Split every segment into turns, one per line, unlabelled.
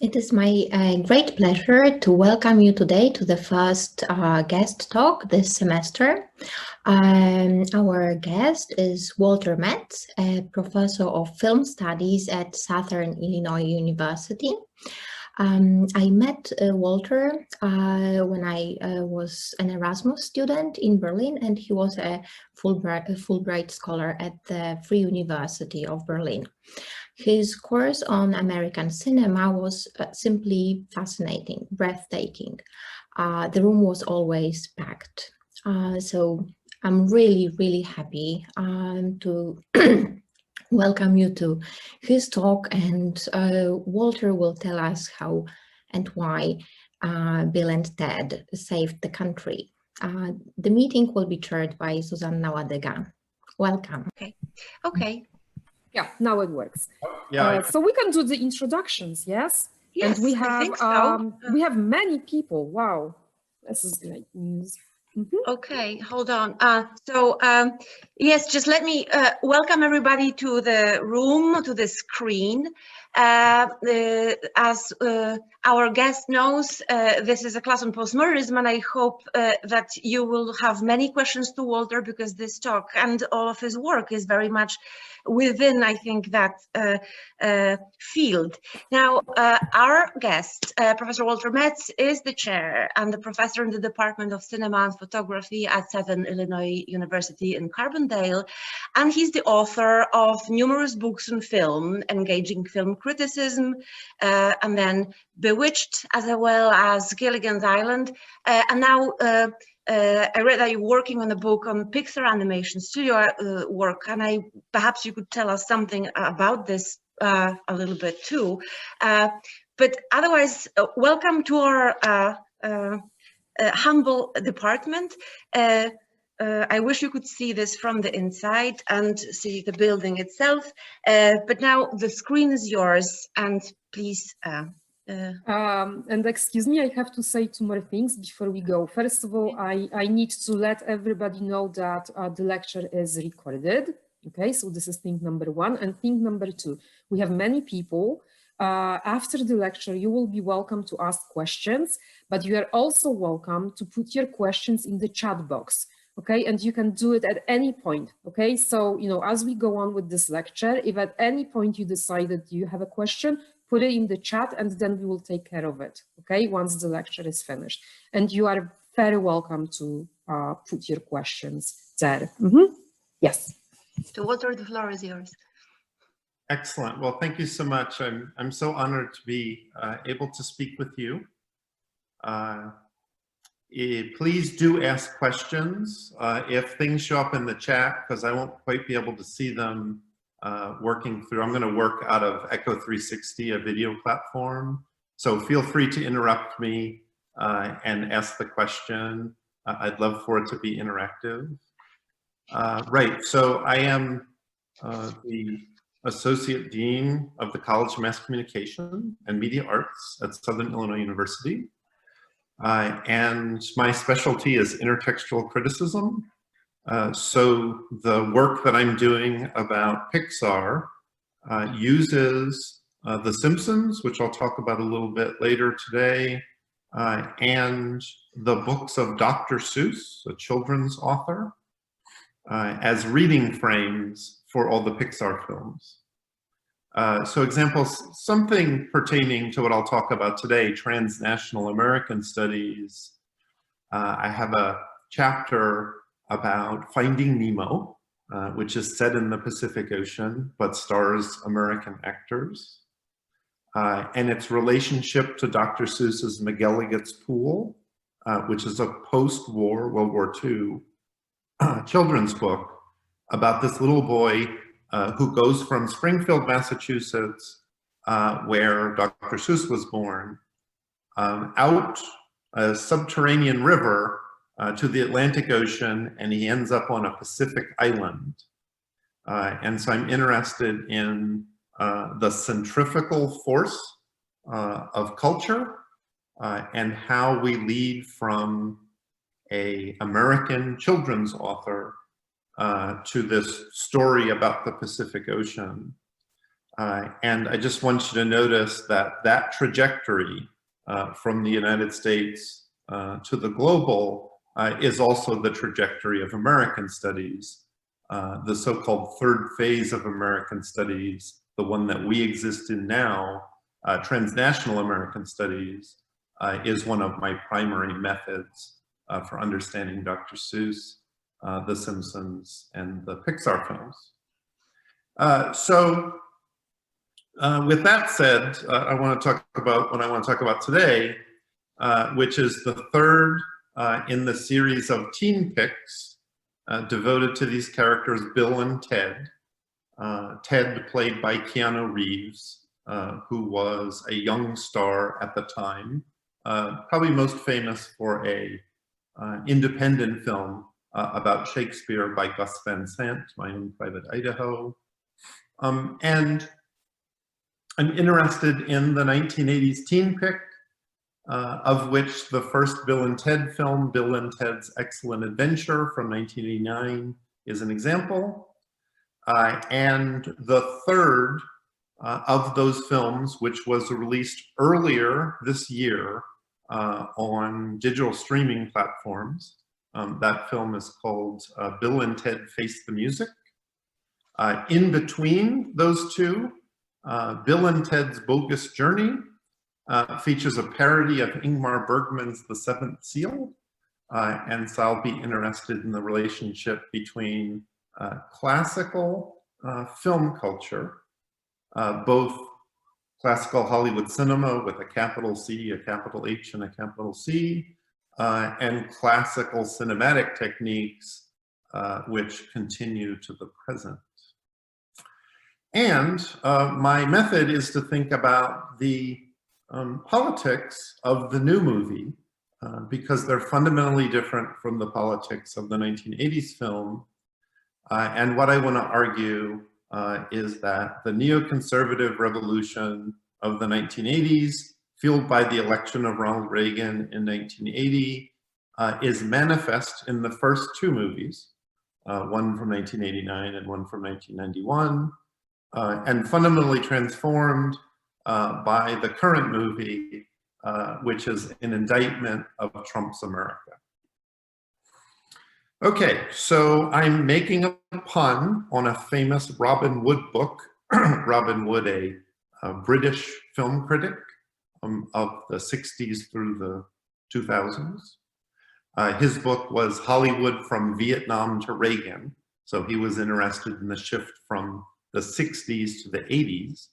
It is my great pleasure to welcome you today to the first guest talk this semester. Our guest is Walter Metz, a professor of film studies at Southern Illinois University. I met Walter when I was an Erasmus student in Berlin, and he was a Fulbright scholar at the Free University of Berlin. His course on American cinema was simply fascinating, breathtaking. The room was always packed. So I'm really happy to welcome you to his talk, and Walter will tell us how and why Bill and Ted saved the country. The meeting will be chaired by Zuzanna Ładyga. Welcome.
Okay.
Yeah, now it works.
Yeah.
So we can do the introductions, yes?
Yes,
and we
I
have
think so.
We have many people. Wow, this is great news.
Okay, hold on. Yes, just let me welcome everybody to the room, to the screen. As our guest knows, this is a class on postmodernism, and I hope that you will have many questions to Walter, because this talk and all of his work is very much within, I think, that field. Now, our guest, Professor Walter Metz, is the chair and the professor in the Department of Cinema and Photography at Southern Illinois University in Carbondale, and he's the author of numerous books on film, engaging film criticism, and then Bewitched, as well as Gilligan's Island, and now I read that you're working on a book on Pixar animation studio work, and perhaps you could tell us something about this a little bit too. But otherwise, welcome to our humble department. I wish you could see this from the inside and see the building itself. But now the screen is yours, and please.
And excuse me, I have to say two more things before we go. First of all, I need to let everybody know that the lecture is recorded. Okay, so this is thing number one. And thing number two, we have many people. After the lecture, you will be welcome to ask questions, but you are also welcome to put your questions in the chat box. Okay, and you can do it at any point. Okay, so, you know, as we go on with this lecture, if at any point you decide that you have a question, put it in the chat, and then we will take care of it, okay, once the lecture is finished. And you are very welcome to put your questions there. Yes.
So Walter, the floor is yours.
Excellent. Well, thank you so much. I'm so honored to be able to speak with you. Please do ask questions if things show up in the chat, because I won't quite be able to see them working through. I'm going to work out of Echo 360, a video platform. So feel free to interrupt me and ask the question. I'd love for it to be interactive. Right, so I am the Associate Dean of the College of Mass Communication and Media Arts at Southern Illinois University. And my specialty is intertextual criticism. So the work that I'm doing about Pixar uses The Simpsons, which I'll talk about a little bit later today, and the books of Dr. Seuss, a children's author, as reading frames for all the Pixar films. So examples, something pertaining to what I'll talk about today, transnational American studies. I have a chapter about Finding Nemo, which is set in the Pacific Ocean, but stars American actors. And its relationship to Dr. Seuss's McGilligan's Pool, which is a post-war, World War II, children's book about this little boy who goes from Springfield, Massachusetts, where Dr. Seuss was born, out a subterranean river to the Atlantic Ocean, and he ends up on a Pacific island. And so I'm interested in the centrifugal force of culture and how we lead from an American children's author to this story about the Pacific Ocean. And I just want you to notice that that trajectory from the United States to the global is also the trajectory of American studies. The so-called third phase of American studies, the one that we exist in now, transnational American studies, is one of my primary methods for understanding Dr. Seuss, The Simpsons, and the Pixar films. With that said, I want to talk about what I want to talk about today, which is the third in the series of teen pics devoted to these characters, Bill and Ted. Ted, played by Keanu Reeves, who was a young star at the time, probably most famous for a independent film about Shakespeare by Gus Van Sant, My Own Private Idaho. And I'm interested in the 1980s teen pic, of which the first Bill and Ted film, Bill and Ted's Excellent Adventure from 1989, is an example. And the third of those films, which was released earlier this year on digital streaming platforms. That film is called Bill and Ted Face the Music. In between those two, Bill and Ted's Bogus Journey features a parody of Ingmar Bergman's The Seventh Seal. And so I'll be interested in the relationship between classical film culture, both classical Hollywood cinema with a capital C, a capital H, and a capital C, and classical cinematic techniques which continue to the present. And my method is to think about the politics of the new movie because they're fundamentally different from the politics of the 1980s film. And what I want to argue is that the neoconservative revolution of the 1980s, fueled by the election of Ronald Reagan in 1980, is manifest in the first two movies, one from 1989 and one from 1991, and fundamentally transformed by the current movie, which is an indictment of Trump's America. Okay, so I'm making a pun on a famous Robin Wood book. Robin Wood, a British film critic of the 60s through the 2000s. His book was Hollywood from Vietnam to Reagan. So he was interested in the shift from the 60s to the 80s.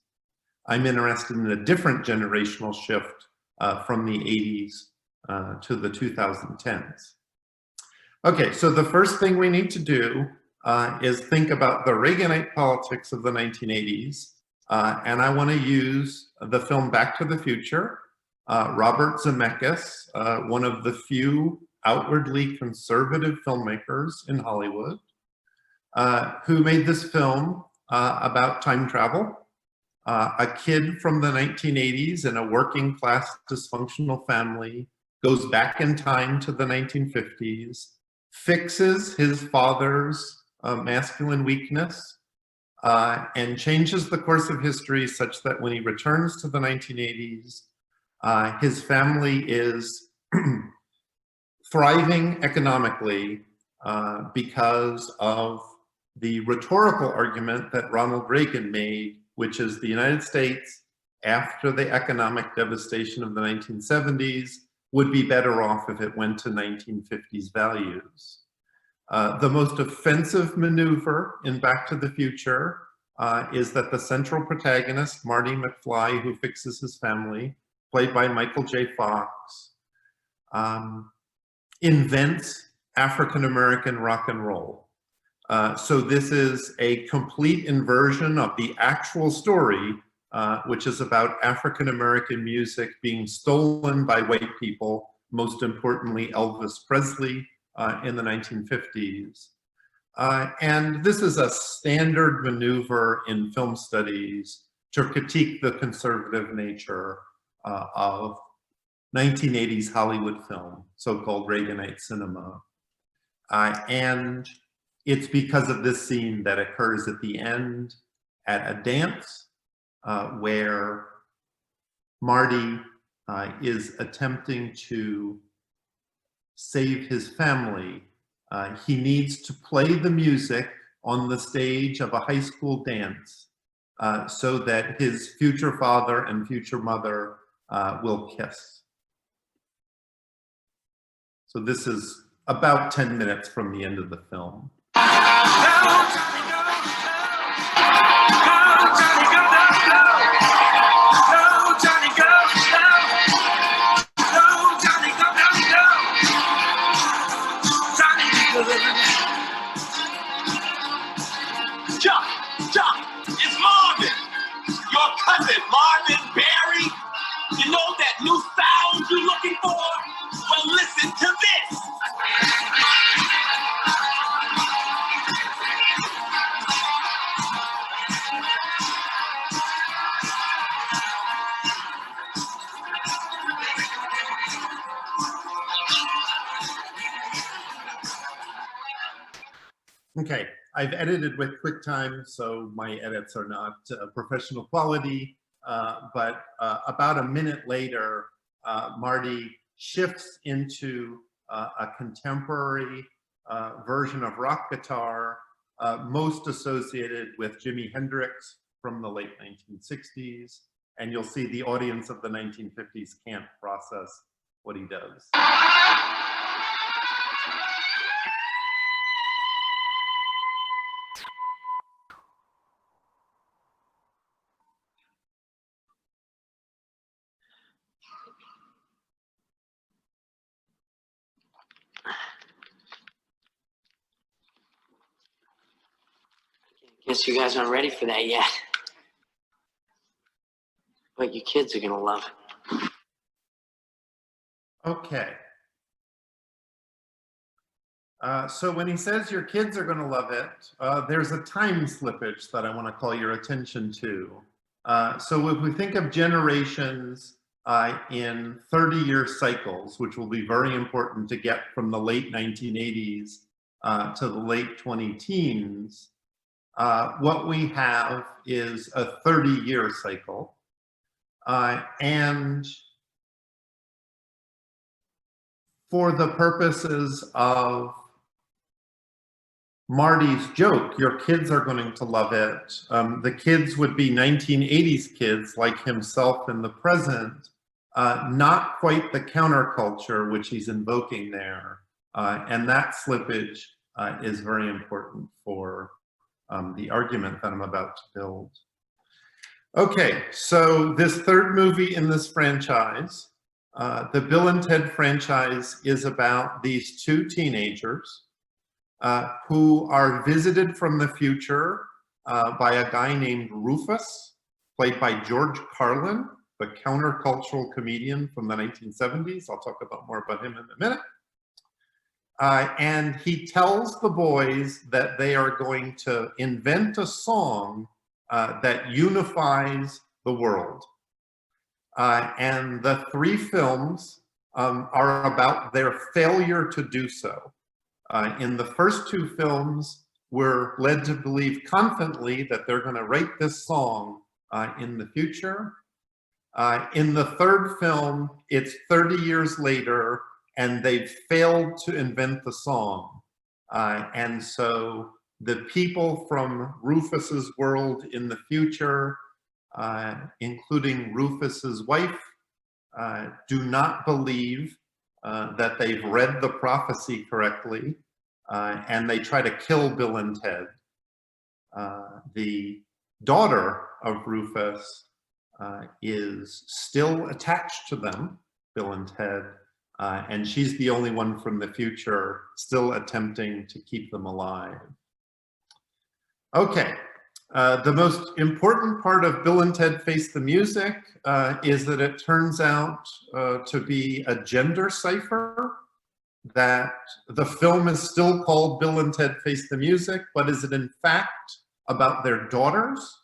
I'm interested in a different generational shift from the 80s to the 2010s. Okay, so the first thing we need to do is think about the Reaganite politics of the 1980s. And I want to use the film Back to the Future. Robert Zemeckis, one of the few outwardly conservative filmmakers in Hollywood, who made this film about time travel. A kid from the 1980s in a working class dysfunctional family goes back in time to the 1950s, fixes his father's masculine weakness, and changes the course of history such that when he returns to the 1980s, his family is thriving economically because of the rhetorical argument that Ronald Reagan made, which is the United States, after the economic devastation of the 1970s, would be better off if it went to 1950s values. The most offensive maneuver in Back to the Future is that the central protagonist, Marty McFly, who fixes his family, played by Michael J. Fox, invents African-American rock and roll. So this is a complete inversion of the actual story, which is about African-American music being stolen by white people, most importantly Elvis Presley in the 1950s. And this is a standard maneuver in film studies to critique the conservative nature of 1980s Hollywood film, so-called Reaganite cinema. And it's because of this scene that occurs at the end at a dance where Marty is attempting to save his family. He needs to play the music on the stage of a high school dance so that his future father and future mother will kiss. So this is about 10 minutes from the end of the film.
It's Marvin, your cousin, Marvin Barry. You know that new sound you're looking for? Well, listen to this.
Okay, I've edited with QuickTime, so my edits are not professional quality, but about a minute later, Marty shifts into a contemporary version of rock guitar, most associated with Jimi Hendrix from the late 1960s, and you'll see the audience of the 1950s can't process what he does.
Guess you guys aren't ready for that yet. But your kids are gonna love it.
Okay. So when he says your kids are gonna love it, there's a time slippage that I wanna call your attention to. So if we think of generations in 30-year cycles, which will be very important to get from the late 1980s to the late 20-teens, what we have is a 30-year cycle. And for the purposes of Marty's joke, your kids are going to love it. The kids would be 1980s kids like himself in the present, not quite the counterculture which he's invoking there. And that slippage is very important for the argument that I'm about to build. Okay, so this third movie in this franchise, the Bill and Ted franchise, is about these two teenagers who are visited from the future by a guy named Rufus, played by George Carlin, the countercultural comedian from the 1970s. I'll talk about more about him in a minute. And he tells the boys that they are going to invent a song that unifies the world. And the three films are about their failure to do so. In the first two films, we're led to believe confidently that they're going to write this song in the future. In the third film, it's 30 years later, and they've failed to invent the song. And so the people from Rufus's world in the future, including Rufus's wife, do not believe that they've read the prophecy correctly, and they try to kill Bill and Ted. The daughter of Rufus is still attached to them, Bill and Ted, and she's the only one from the future still attempting to keep them alive. Okay, the most important part of Bill and Ted Face the Music is that it turns out to be a gender cipher, that the film is still called Bill and Ted Face the Music, but is it in fact about their daughters,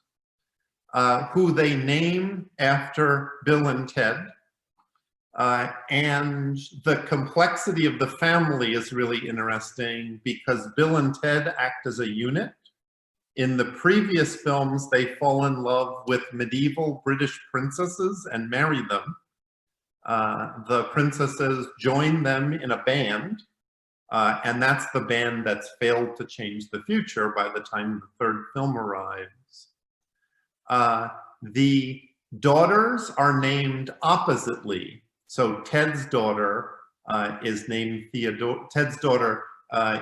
who they name after Bill and Ted. And the complexity of the family is really interesting because Bill and Ted act as a unit. In the previous films, they fall in love with medieval British princesses and marry them. The princesses join them in a band, and that's the band that's failed to change the future by the time the third film arrives. The daughters are named oppositely. So Ted's daughter is named Theodora. Ted's daughter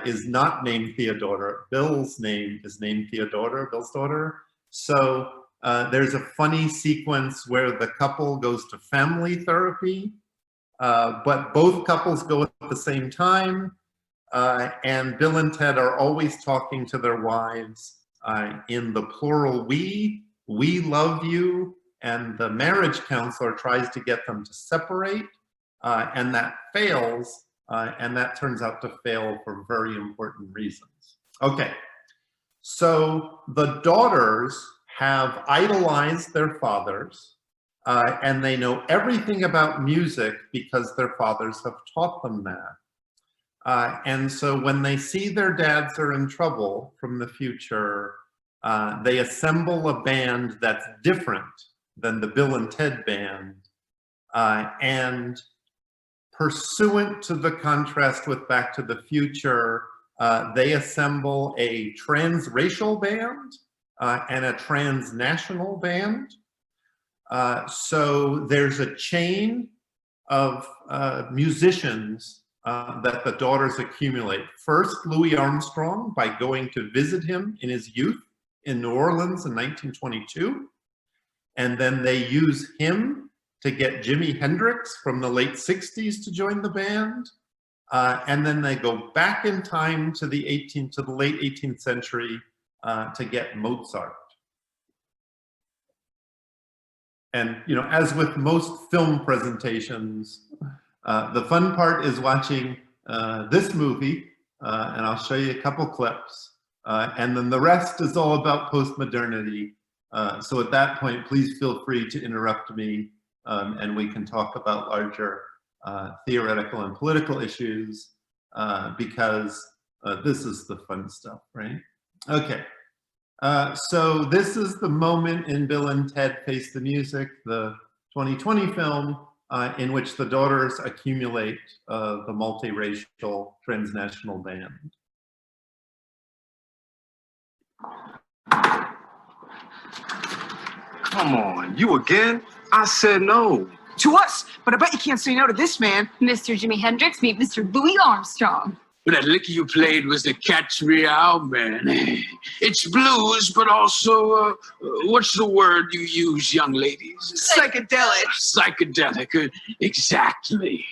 is not named Theodora. Bill's name is named Theodora, Bill's daughter. So there's a funny sequence where the couple goes to family therapy, but both couples go at the same time. And Bill and Ted are always talking to their wives in the plural we love you, and the marriage counselor tries to get them to separate, and that fails, and that turns out to fail for very important reasons. Okay, so the daughters have idolized their fathers, and they know everything about music because their fathers have taught them that. And so when they see their dads are in trouble from the future, they assemble a band that's different than the Bill and Ted band. And pursuant to the contrast with Back to the Future, they assemble a transracial band and a transnational band. So there's a chain of musicians that the daughters accumulate. First, Louis Armstrong, by going to visit him in his youth in New Orleans in 1922. And then they use him to get Jimi Hendrix from the late 60s to join the band. And then they go back in time to the late 18th century to get Mozart. And as with most film presentations, the fun part is watching this movie, and I'll show you a couple clips, and then the rest is all about postmodernity. So at that point, please feel free to interrupt me, and we can talk about larger theoretical and political issues, because this is the fun stuff, right? Okay, so this is the moment in Bill and Ted Face the Music, the 2020 film, in which the daughters accumulate the multiracial transnational band.
Come on, you again? I said no.
To us, but I bet you can't say no to this man.
Mr. Jimi Hendrix, meet Mr. Louis Armstrong.
That lick you played was the Catch Me Out, man. It's blues, but also, what's the word you use, young ladies?
Psychedelic.
Psychedelic, exactly.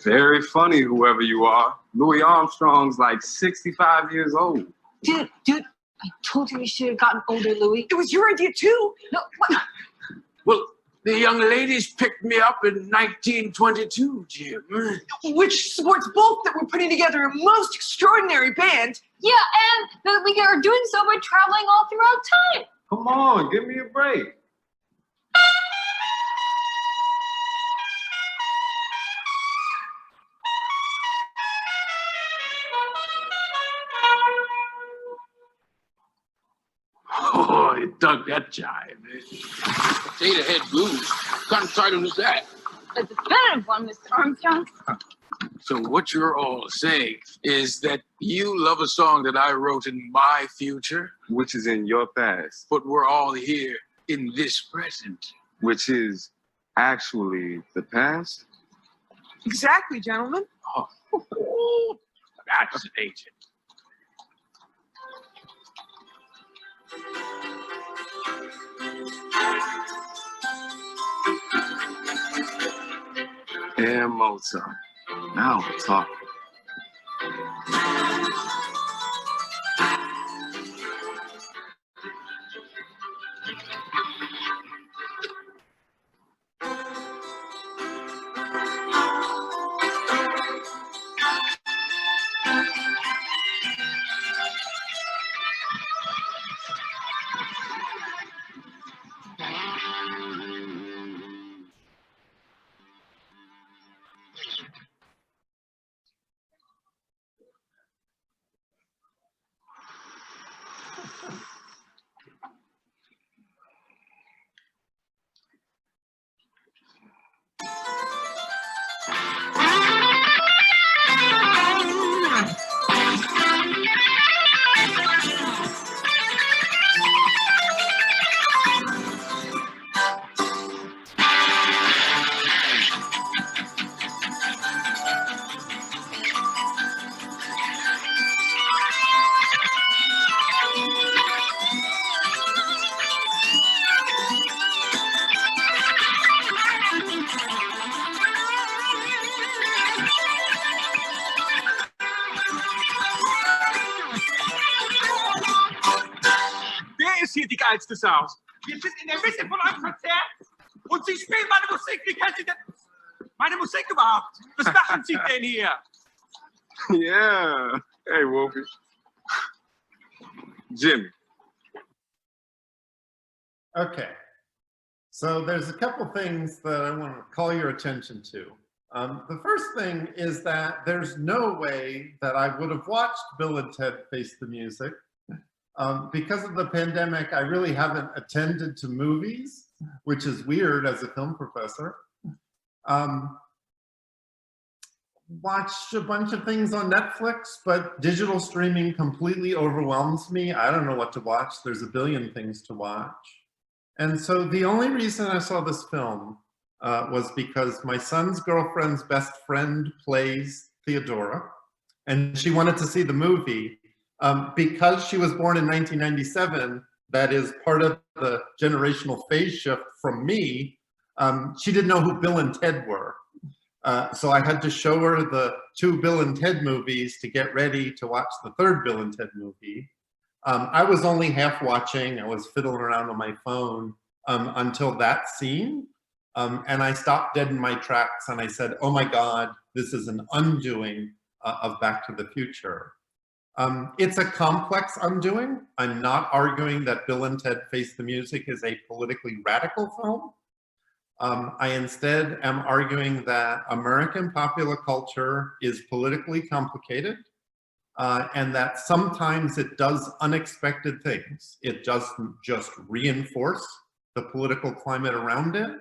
Very funny, whoever you are. Louis Armstrong's like 65 years old.
Dude, I told you we should have gotten older, Louis.
It was your idea too.
No, what?
Well, the young ladies picked me up in 1922, Jim.
Which supports both that we're putting together a most extraordinary band.
Yeah, and that we are doing so by traveling all throughout time.
Come on, give me a break.
Oh, you dug that jive. Potato Head Blues. What kind of title is that?
A definitive one, Mr. Armstrong.
So what you're all saying is that you love a song that I wrote in my future,
Which is in your past,
but we're all here in this present.
which is actually the past.
Exactly, gentlemen.
Oh, that's an agent.
And Mozart. Now we're talking.
geilstes aus. Wir sind in der Mitte von einem Konzert und Sie spielen meine Musik. Wie können Sie denn... Meine Musik überhaupt? Was machen Sie denn hier?
Yeah. Hey, Wolfie. Jimmy.
Okay. So there's a couple things that I want to call your attention to. The first thing is that there's no way that I would have watched Bill and Ted Face the Music. Because of the pandemic, I really haven't attended to movies, which is weird as a film professor. Watched a bunch of things on Netflix, but digital streaming completely overwhelms me. I don't know what to watch. There's a billion things to watch. And so the only reason I saw this film was because my son's girlfriend's best friend plays Theodora, and she wanted to see the movie. Because she was born in 1997, that is part of the generational phase shift from me, she didn't know who Bill and Ted were. So I had to show her the 2 Bill and Ted movies to get ready to watch the 3rd Bill and Ted movie. I was only half watching. I was fiddling around on my phone until that scene. And I stopped dead in my tracks and I said, oh my God, this is an undoing of Back to the Future. It's a complex undoing. I'm not arguing that Bill and Ted Face the Music is a politically radical film. I instead am arguing that American popular culture is politically complicated and that sometimes it does unexpected things. It doesn't just reinforce the political climate around it.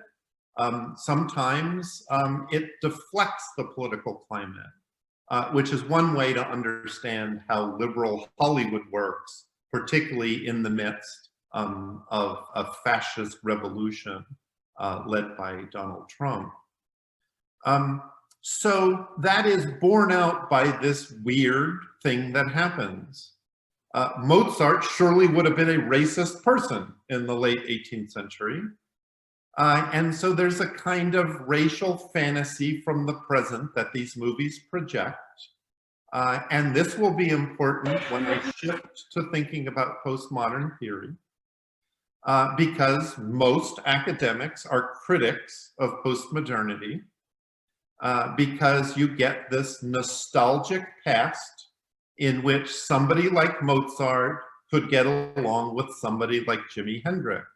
Sometimes it deflects the political climate. Which is one way to understand how liberal Hollywood works, particularly in the midst of a fascist revolution led by Donald Trump. So that is borne out by this weird thing that happens. Mozart surely would have been a racist person in the late 18th century. And so there's a kind of racial fantasy from the present that these movies project. And this will be important when I shift to thinking about postmodern theory, because most academics are critics of postmodernity, because you get this nostalgic past in which somebody like Mozart could get along with somebody like Jimi Hendrix.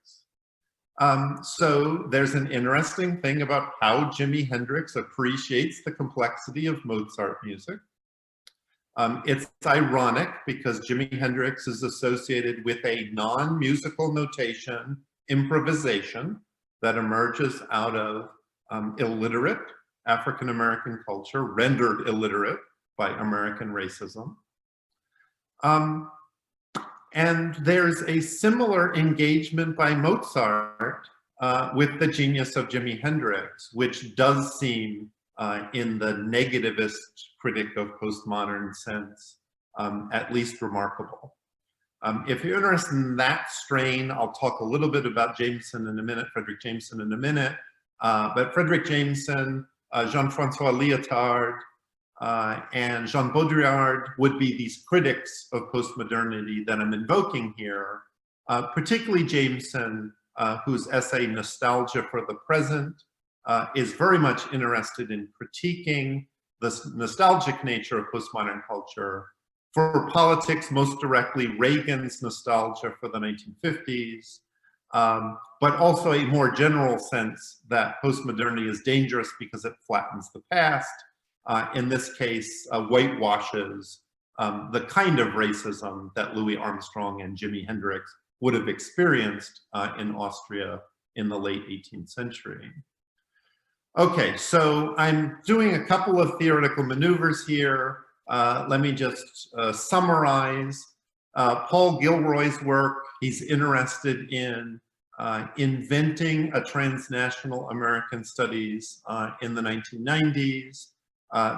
So there's an interesting thing about how Jimi Hendrix appreciates the complexity of Mozart music. It's ironic because Jimi Hendrix is associated with a non-musical notation improvisation that emerges out of illiterate African-American culture, rendered illiterate by American racism. And there's a similar engagement by Mozart with the genius of Jimi Hendrix, which does seem in the negativist critic of postmodern sense, at least remarkable. If you're interested in that strain, I'll talk a little bit about Jameson in a minute, Frederick Jameson in a minute. But Frederick Jameson, Jean-Francois Lyotard, and Jean Baudrillard would be these critics of postmodernity that I'm invoking here, particularly Jameson, whose essay Nostalgia for the Present is very much interested in critiquing the nostalgic nature of postmodern culture. For politics, most directly, Reagan's nostalgia for the 1950s, but also a more general sense that postmodernity is dangerous because it flattens the past. In this case, whitewashes the kind of racism that Louis Armstrong and Jimi Hendrix would have experienced in Austria in the late 18th century. Okay, so I'm doing a couple of theoretical maneuvers here. Let me just summarize. Paul Gilroy's work, he's interested in inventing a transnational American studies in the 1990s.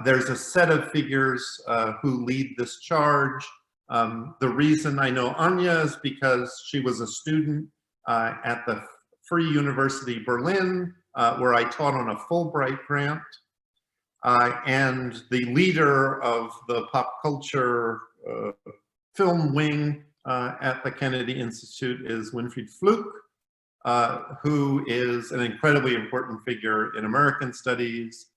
There's a set of figures who lead this charge. The reason I know Anya is because she was a student at the Free University Berlin, where I taught on a Fulbright grant. And the leader of the pop culture film wing at the Kennedy Institute is Winfried Fluke, who is an incredibly important figure in American studies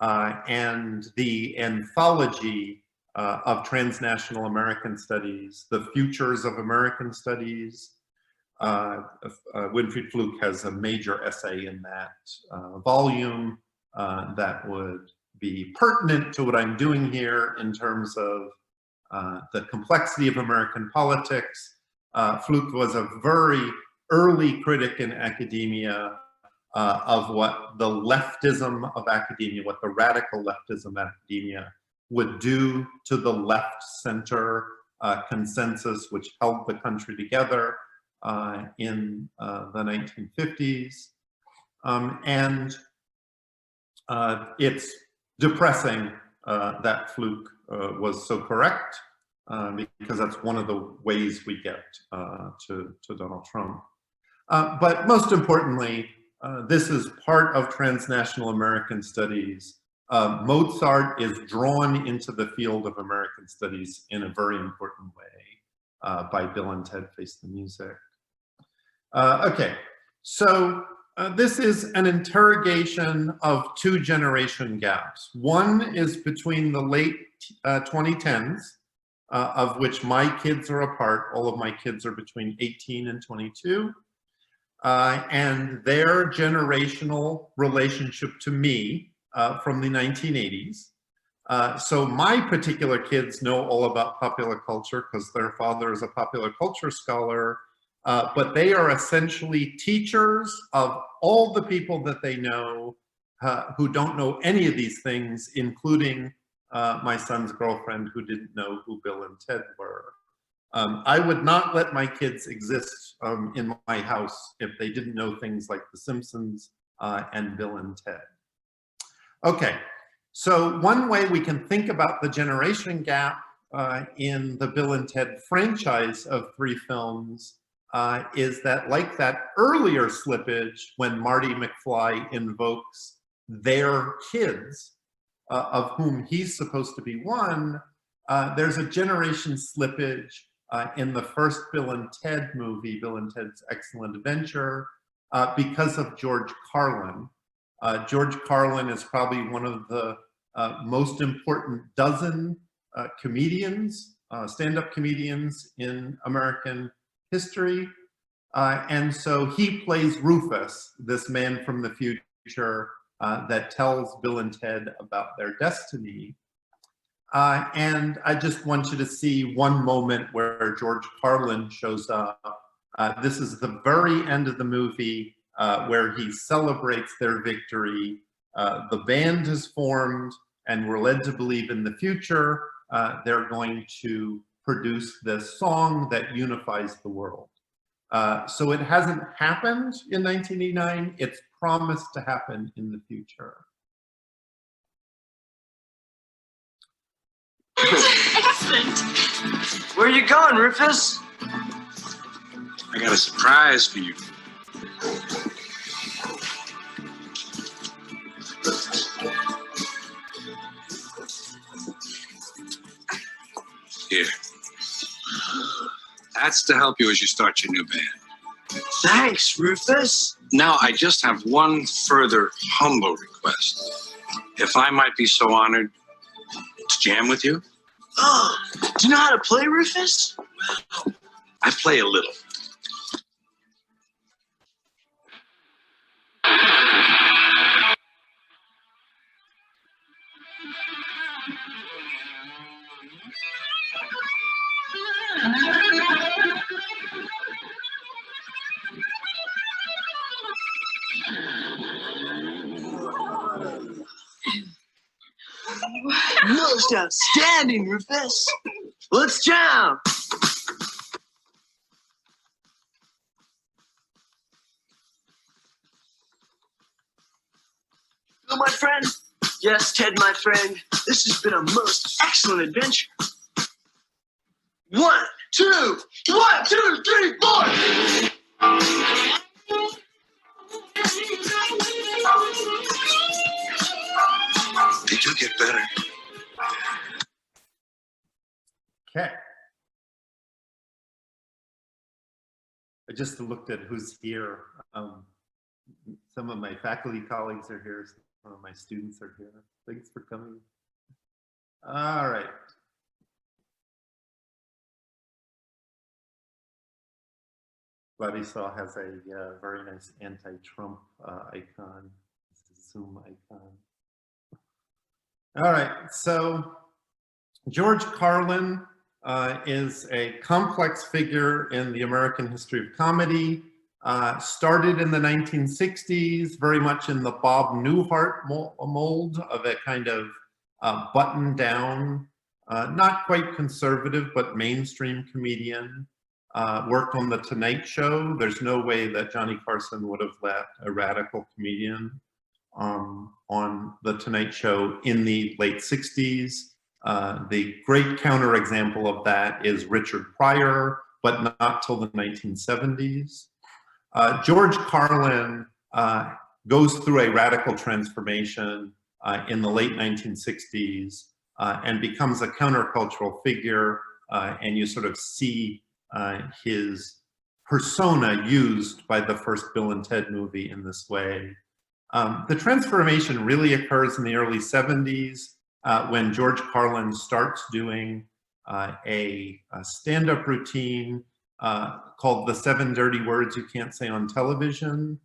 and the anthology of transnational American studies, The Futures of American Studies. Winfried Fluke has a major essay in that volume that would be pertinent to what I'm doing here in terms of the complexity of American politics. Fluke was a very early critic in academia of what the leftism of academia, what the radical leftism of academia would do to the left-center consensus which held the country together in the 1950s. And it's depressing that Fluke was so correct, because that's one of the ways we get to Donald Trump. But most importantly, this is part of transnational American studies. Mozart is drawn into the field of American studies in a very important way by Bill and Ted Face the Music. Okay, so this is an interrogation of two generation gaps. One is between the late 2010s, of which my kids are a part. All of my kids are between 18 and 22. And their generational relationship to me from the 1980s. So my particular kids know all about popular culture because their father is a popular culture scholar, but they are essentially teachers of all the people that they know who don't know any of these things, including my son's girlfriend who didn't know who Bill and Ted were. I would not let my kids exist in my house if they didn't know things like The Simpsons and Bill and Ted. Okay, so one way we can think about the generation gap in the Bill and Ted franchise of 3 films is that, like that earlier slippage when Marty McFly invokes their kids, of whom he's supposed to be one, there's a generation slippage in the first Bill and Ted movie, Bill and Ted's Excellent Adventure, because of George Carlin. George Carlin is probably one of the most important dozen comedians, stand-up comedians in American history. And so he plays Rufus, this man from the future that tells Bill and Ted about their destiny. And I just want you to see one moment where George Carlin shows up. This is the very end of the movie where he celebrates their victory. The band is formed and we're led to believe in the future they're going to produce this song that unifies the world. So it hasn't happened in 1989, it's promised to happen in the future.
Excellent. Where are you going, Rufus?
I got a surprise for you. Here. That's to help you as you start your new band.
Thanks, Rufus.
Now, I just have one further humble request. If I might be so honored to jam with you?
Oh, do you know how to play, Rufus?
Well, I play a little.
Most outstanding, Rufus. Let's jam. Bill, my friend. Yes, Ted, my friend. This has been a most excellent adventure. 1, 2, 1, 2, 3, 4.
They do get better.
Okay. I just looked at who's here. Some of my faculty colleagues are here. Some of my students are here. Thanks for coming. All right. Parisot has a very nice anti-Trump icon. This is a Zoom icon. All right, so George Carlin is a complex figure in the American history of comedy. Started in the 1960s, very much in the Bob Newhart mold of a kind of button-down, not quite conservative, but mainstream comedian. Worked on The Tonight Show. There's no way that Johnny Carson would have let a radical comedian on The Tonight Show in the late 60s. The great counterexample of that is Richard Pryor, but not till the 1970s. George Carlin goes through a radical transformation in the late 1960s and becomes a countercultural figure, and you sort of see his persona used by the first Bill and Ted movie in this way. The transformation really occurs in the early 70s when George Carlin starts doing a stand-up routine called The 7 Dirty Words You Can't Say on Television.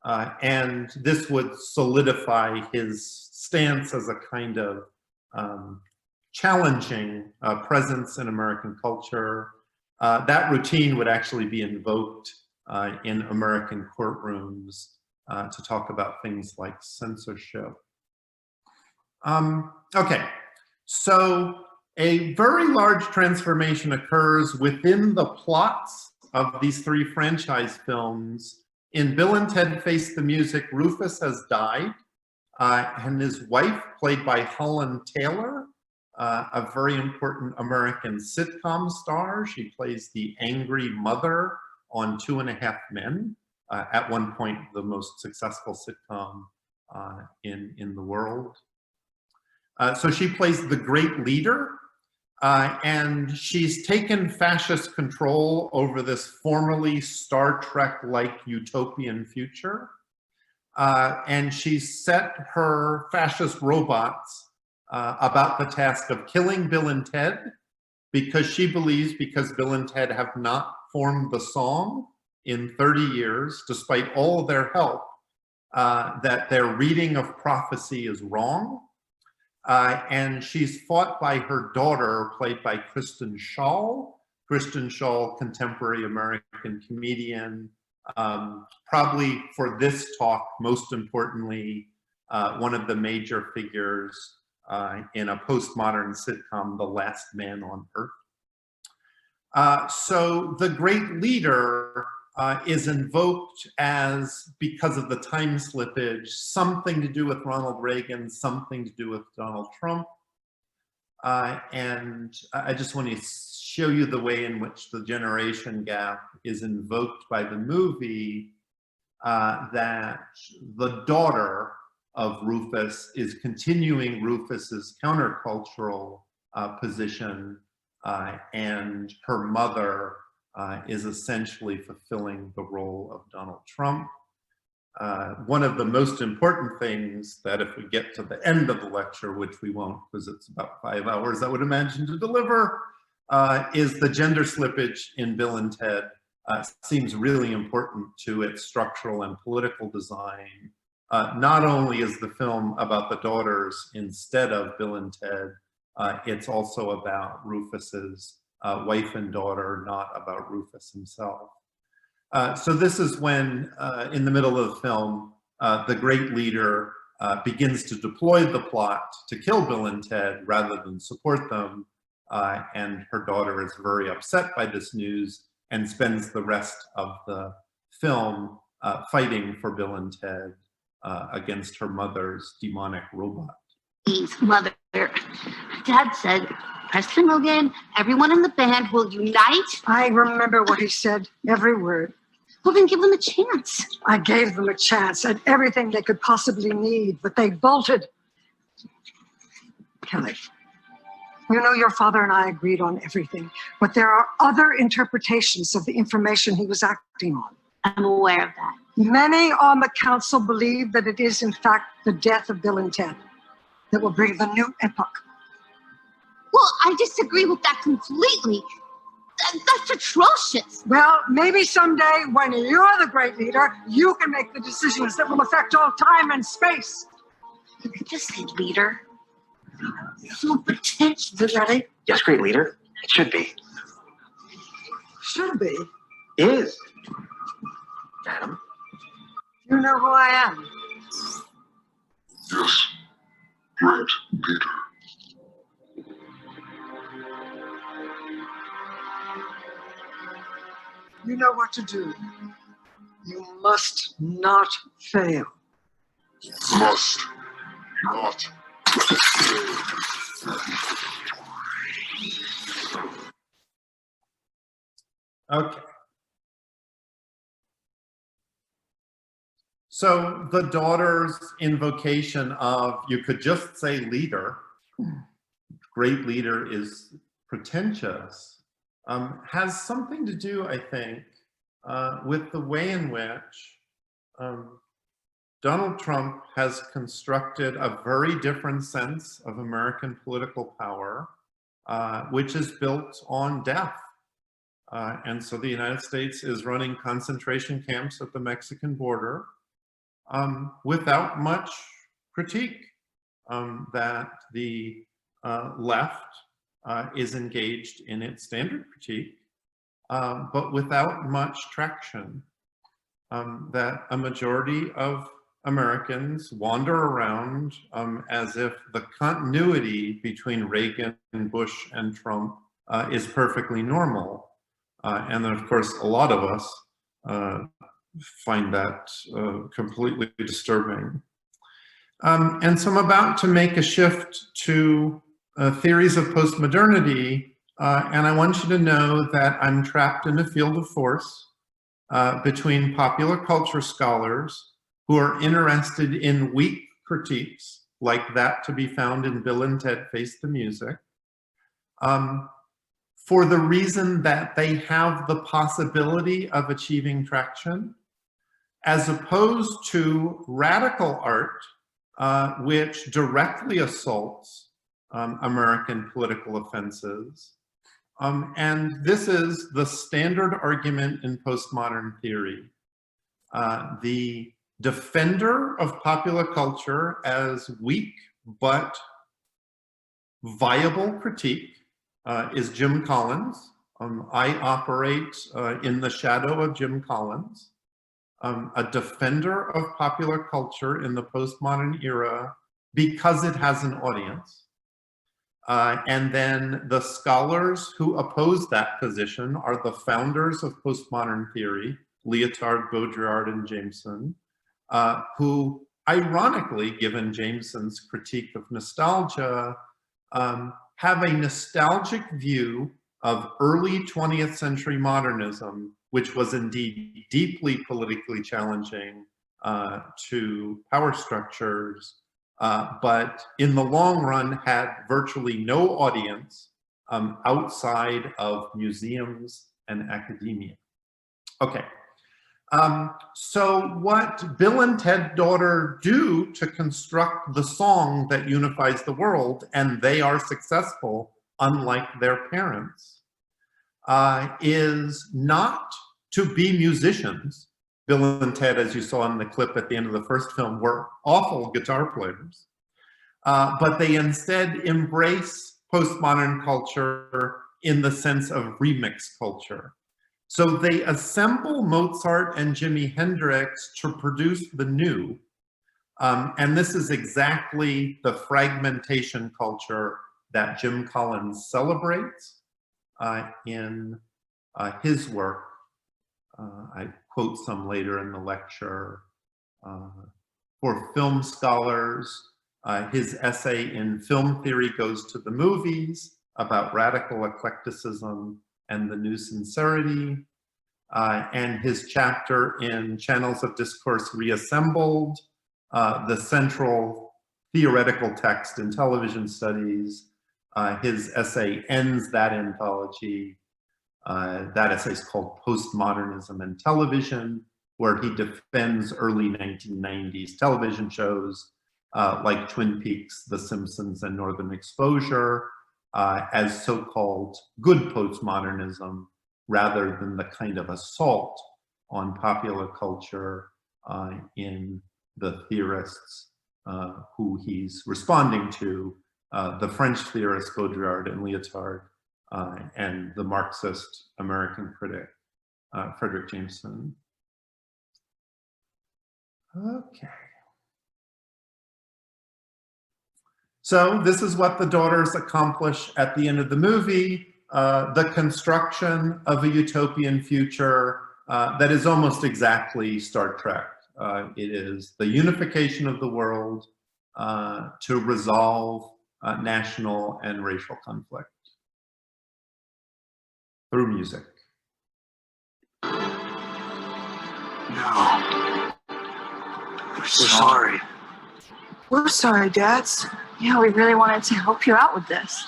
And this would solidify his stance as a kind of challenging presence in American culture. That routine would actually be invoked in American courtrooms to talk about things like censorship. Okay, so a very large transformation occurs within the plots of these three franchise films. In Bill and Ted Face the Music, Rufus has died, and his wife, played by Holland Taylor, a very important American sitcom star. She plays the angry mother on 2.5 Men, at one point the most successful sitcom in the world. So she plays the great leader, and she's taken fascist control over this formerly Star Trek-like utopian future. And she's set her fascist robots about the task of killing Bill and Ted, because she believes, because Bill and Ted have not formed the song in 30 years, despite all their help, that their reading of prophecy is wrong. And she's fought by her daughter, played by Kristen Schaal. Kristen Schaal, contemporary American comedian, probably for this talk, most importantly, one of the major figures in a postmodern sitcom, The Last Man on Earth. So the great leader is invoked as, because of the time slippage, something to do with Ronald Reagan, something to do with Donald Trump. And I just want to show you the way in which the generation gap is invoked by the movie, that the daughter of Rufus is continuing Rufus's countercultural position, and her mother is essentially fulfilling the role of Donald Trump. One of the most important things that, if we get to the end of the lecture, which we won't because it's about 5 hours, I would imagine, to deliver, is the gender slippage in Bill and Ted. Seems really important to its structural and political design. Not only is the film about the daughters instead of Bill and Ted, it's also about Rufus's wife and daughter, not about Rufus himself. So this is when, in the middle of the film, the great leader begins to deploy the plot to kill Bill and Ted rather than support them. And her daughter is very upset by this news and spends the rest of the film fighting for Bill and Ted against her mother's demonic robot.
Mother, Dad said, Preston Logan, everyone in the band will unite.
I remember what he said, every word.
Well, then give them a chance.
I gave them a chance at everything they could possibly need, but they bolted. Kelly, You know, your father and I agreed on everything, but there are other interpretations of the information he was acting on.
I'm aware of that.
Many on the council believe that it is, in fact, the death of Bill and Ted that will bring the new epoch.
Well, I disagree with that completely. That's atrocious.
Well, maybe someday when you're the great leader, you can make the decisions that will affect all time and space.
You could just say leader. So potential.
Is it ready? Yes, great leader. It should be.
Should be.
Is. Madam.
You know who I am.
Yes, great leader.
You know what to do. You must not fail.
Must not.
Okay. So the daughter's invocation of, you could just say leader, great leader is pretentious, has something to do, I think, with the way in which Donald Trump has constructed a very different sense of American political power, which is built on death. And so the United States is running concentration camps at the Mexican border without much critique, that the left is engaged in its standard critique, but without much traction, that a majority of Americans wander around as if the continuity between Reagan, Bush, and Trump is perfectly normal. And then, of course, a lot of us find that completely disturbing. And so I'm about to make a shift to theories of postmodernity, and I want you to know that I'm trapped in a field of force between popular culture scholars who are interested in weak critiques, like that to be found in Bill and Ted Face the Music, for the reason that they have the possibility of achieving traction, as opposed to radical art, which directly assaults American political offenses. And this is the standard argument in postmodern theory. The defender of popular culture as weak but viable critique is Jim Collins. I operate in the shadow of Jim Collins, a defender of popular culture in the postmodern era because it has an audience. And then the scholars who oppose that position are the founders of postmodern theory, Lyotard, Baudrillard, and Jameson, who, ironically, given Jameson's critique of nostalgia, have a nostalgic view of early 20th century modernism, which was indeed deeply politically challenging to power structures, but in the long run had virtually no audience outside of museums and academia. Okay. So what Bill and Ted daughter do to construct the song that unifies the world, and they are successful, unlike their parents, is not to be musicians. Bill and Ted, as you saw in the clip at the end of the first film, were awful guitar players, but they instead embrace postmodern culture in the sense of remix culture. So they assemble Mozart and Jimi Hendrix to produce the new. And this is exactly the fragmentation culture that Jim Collins celebrates in his work. I quote some later in the lecture. For film scholars, his essay in Film Theory Goes to the Movies about radical eclecticism and the new sincerity, and his chapter in Channels of Discourse Reassembled, the central theoretical text in television studies, His essay ends that anthology. That essay is called Postmodernism and Television, where he defends early 1990s television shows like Twin Peaks, The Simpsons, and Northern Exposure as so-called good postmodernism, rather than the kind of assault on popular culture in the theorists who he's responding to, the French theorists Baudrillard and Lyotard, and the Marxist American critic Frederick Jameson. Okay. So this is what the daughters accomplish at the end of the movie, the construction of a utopian future that is almost exactly Star Trek. It is the unification of the world to resolve national and racial conflict through music.
No. We're sorry.
We're sorry, Dads.
Yeah, we really wanted to help you out with this.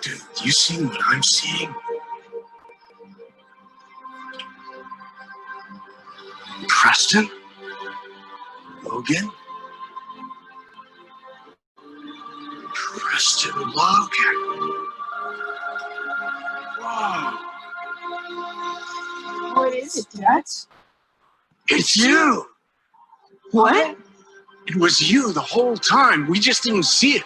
Dude, you see what I'm seeing? Preston? Logan? Preston Logan. Whoa.
What is it, Dad?
It's you!
What?
It was you the whole time. We just didn't see it.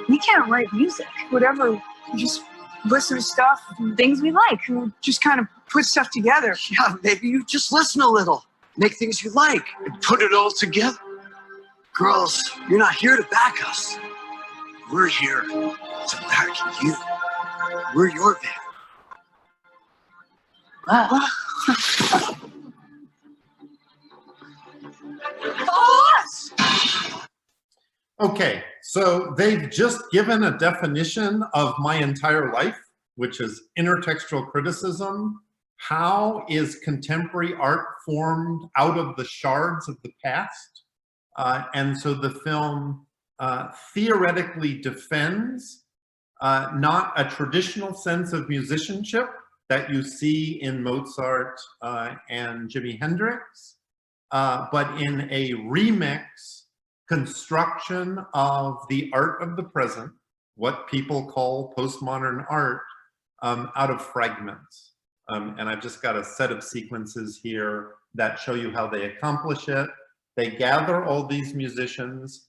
We can't write music.
Whatever. We just listen to stuff,
Things we like.
and just kind of put stuff together.
Yeah, maybe you just listen a little. Make things you like and put it all together. Girls, you're not here to back us. We're here to back you. We're your band.
Wow.
Okay, so they've just given a definition of my entire life, which is intertextual criticism. How is contemporary art formed out of the shards of the past? And so the film theoretically defends not a traditional sense of musicianship that you see in Mozart and Jimi Hendrix, but in a remix construction of the art of the present, what people call postmodern art, out of fragments. And I've just got a set of sequences here that show you how they accomplish it. They gather all these musicians.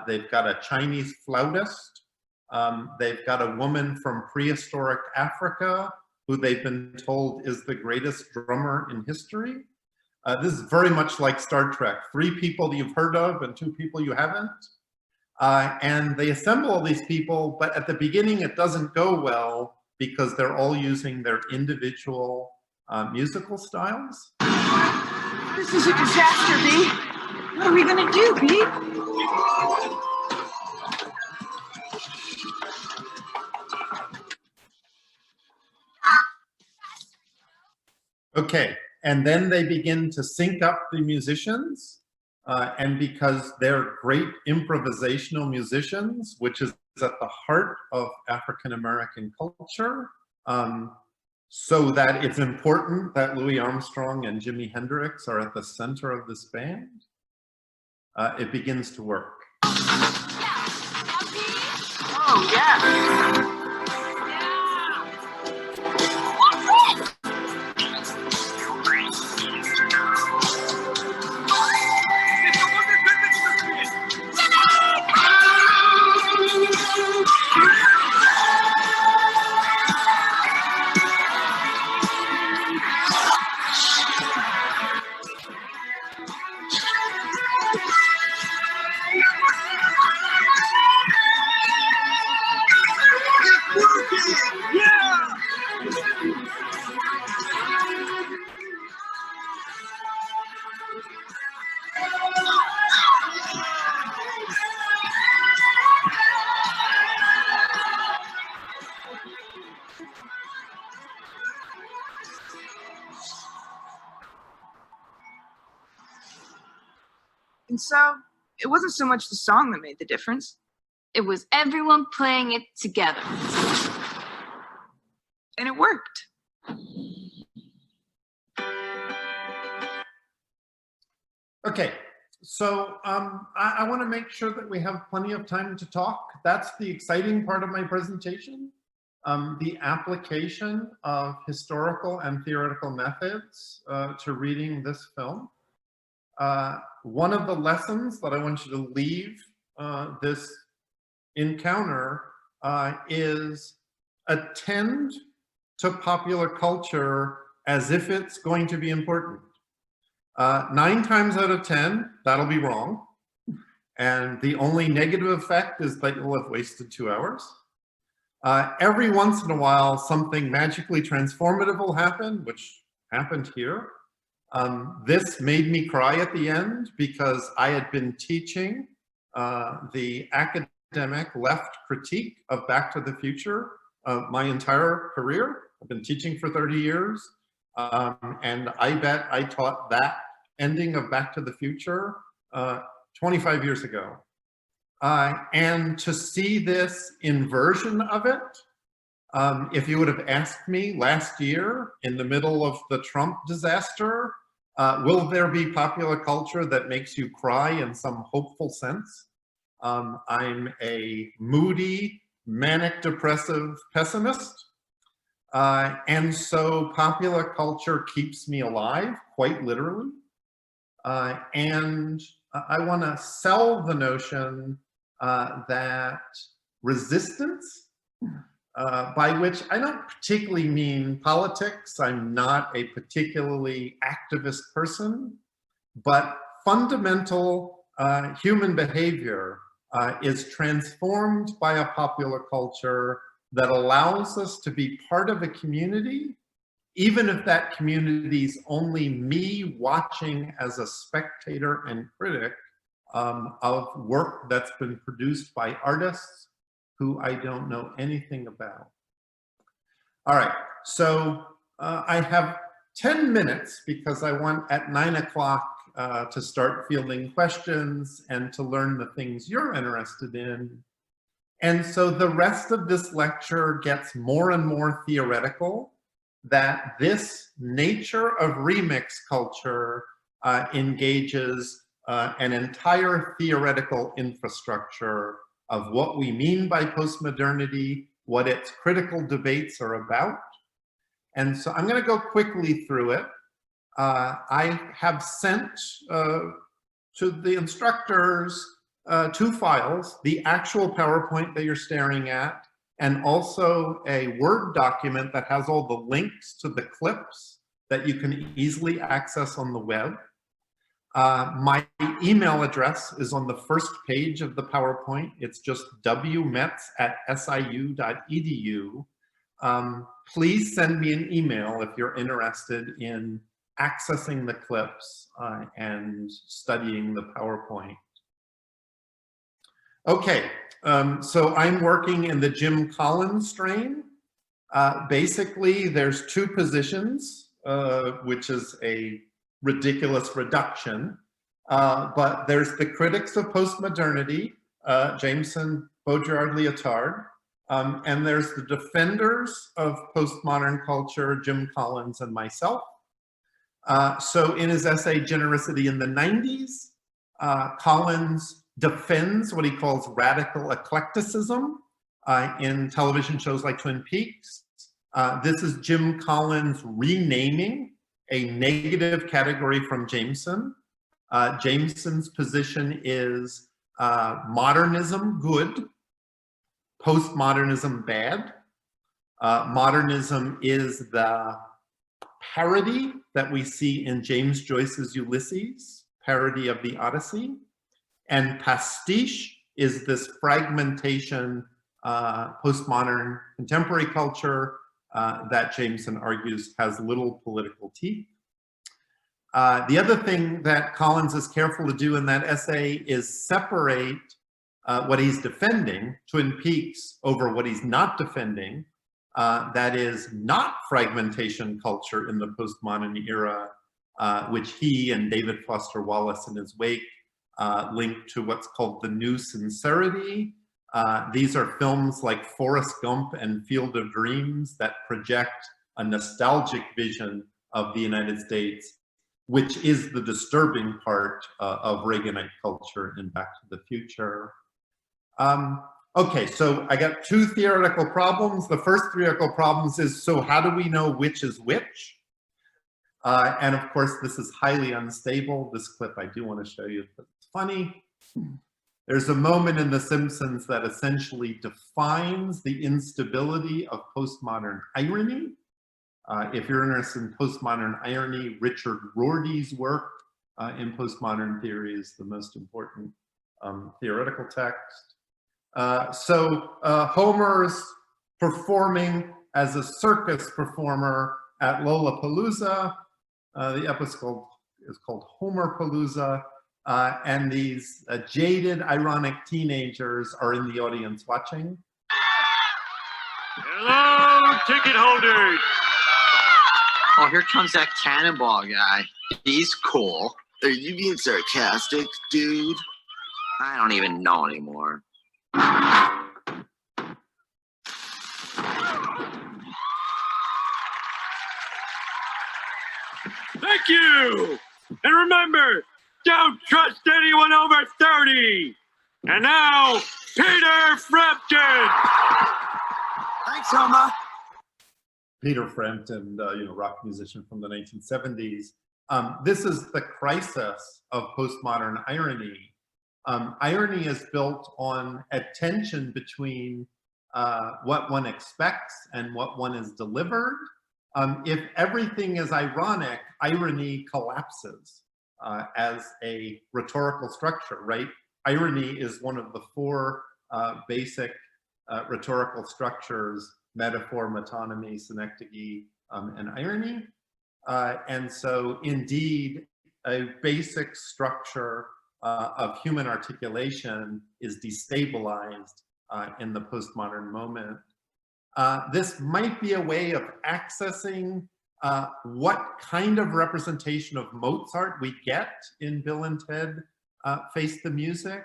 They've got a Chinese flautist. They've got a woman from prehistoric Africa who they've been told is the greatest drummer in history. This is very much like Star Trek. 3 people you've heard of and 2 people you haven't. And they assemble all these people, but at the beginning it doesn't go well because they're all using their individual musical styles.
This is a disaster, B. What are we gonna do, B?
Okay, and then they begin to sync up the musicians, and because they're great improvisational musicians, which is at the heart of African-American culture, so that it's important that Louis Armstrong and Jimi Hendrix are at the center of this band, it begins to work.
Oh, yeah.
And so it wasn't so much the song that made the difference.
It was everyone playing it together.
And it worked.
Okay, so I want to make sure that we have plenty of time to talk. That's the exciting part of my presentation. The application of historical and theoretical methods to reading this film. One of the lessons that I want you to leave this encounter is attend to popular culture as if it's going to be important. 9 times out of 10, that'll be wrong. And the only negative effect is that you'll have wasted 2 hours. Every once in a while, something magically transformative will happen, which happened here. This made me cry at the end because I had been teaching the academic left critique of Back to the Future my entire career. I've been teaching for 30 years. And I bet I taught that ending of Back to the Future 25 years ago. And to see this inversion of it, if you would have asked me last year in the middle of the Trump disaster, will there be popular culture that makes you cry in some hopeful sense? I'm a moody, manic depressive pessimist. And so popular culture keeps me alive, quite literally. And I want to sell the notion that resistance, by which I don't particularly mean politics, I'm not a particularly activist person, but fundamental human behavior is transformed by a popular culture that allows us to be part of a community, even if that community's only me watching as a spectator and critic of work that's been produced by artists who I don't know anything about. All right, so I have 10 minutes because I want at 9 o'clock to start fielding questions and to learn the things you're interested in. And so the rest of this lecture gets more and more theoretical, that this nature of remix culture engages an entire theoretical infrastructure of what we mean by postmodernity, what its critical debates are about. And so I'm going to go quickly through it. I have sent to the instructors 2 files, the actual PowerPoint that you're staring at, and also a Word document that has all the links to the clips that you can easily access on the web. My email address is on the first page of the PowerPoint. It's just wmetz@siu.edu. Please send me an email if you're interested in accessing the clips and studying the PowerPoint. Okay, so I'm working in the Jim Collins strain. Basically, there's 2 positions, which is a ridiculous reduction, but there's the critics of postmodernity, Jameson, Baudrillard, Lyotard, and there's the defenders of postmodern culture, Jim Collins and myself. So in his essay, Genericity in the 90s, Collins defends what he calls radical eclecticism in television shows like Twin Peaks. This is Jim Collins renaming a negative category from Jameson. Jameson's position is modernism good, postmodernism bad. Modernism is the parody that we see in James Joyce's Ulysses, parody of the Odyssey. And pastiche is this fragmentation, postmodern contemporary culture that Jameson argues has little political teeth. The other thing that Collins is careful to do in that essay is separate what he's defending, Twin Peaks, over what he's not defending. That is not fragmentation culture in the postmodern era, which he and David Foster Wallace in his wake linked to what's called the new sincerity. These are films like Forrest Gump and Field of Dreams that project a nostalgic vision of the United States, which is the disturbing part of Reaganite culture in Back to the Future. Okay, so I got two theoretical problems. The first theoretical problems is, so how do we know which is which? And of course, this is highly unstable. This clip I do want to show you, but it's funny. There's a moment in The Simpsons that essentially defines the instability of postmodern irony. If you're interested in postmodern irony, Richard Rorty's work in postmodern theory is the most important theoretical text. So Homer's performing as a circus performer at Lollapalooza. The episode is called Homerpalooza. And these jaded, ironic teenagers are in the audience watching.
Hello, ticket holders.
Oh, here comes that cannonball guy. He's cool.
Are you being sarcastic, dude?
I don't even know anymore.
Thank you. And remember, don't trust anyone over 30. And now, Peter Frampton.
Thanks, Homer.
Peter Frampton, rock musician from the 1970s. This is the crisis of postmodern irony. Irony is built on a tension between what one expects and what one is delivered. If everything is ironic, irony collapses as a rhetorical structure, right? Irony is one of the four basic rhetorical structures: metaphor, metonymy, synecdoche, and irony. And so indeed, a basic structure of human articulation is destabilized in the postmodern moment. This might be a way of accessing what kind of representation of Mozart we get in Bill and Ted Face the Music.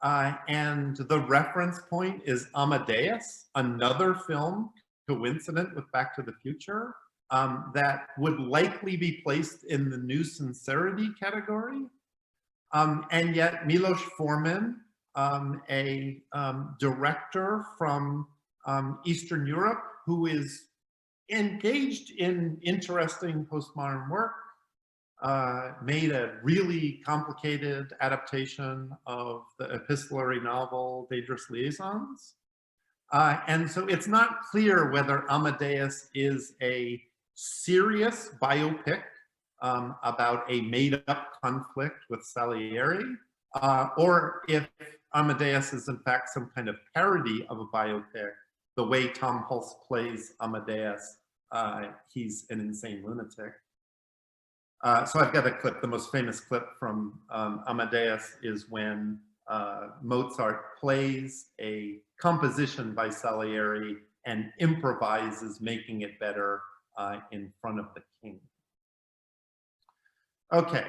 And the reference point is Amadeus, another film coincident with Back to the Future, that would likely be placed in the new sincerity category. And yet Milos Forman, a director from Eastern Europe who is engaged in interesting postmodern work, made a really complicated adaptation of the epistolary novel Dangerous Liaisons. And so it's not clear whether Amadeus is a serious biopic about a made-up conflict with Salieri, or if Amadeus is in fact some kind of parody of a biopic. The way Tom Hulce plays Amadeus, he's an insane lunatic. So I've got a clip. The most famous clip from Amadeus is when Mozart plays a composition by Salieri and improvises, making it better in front of the king. Okay,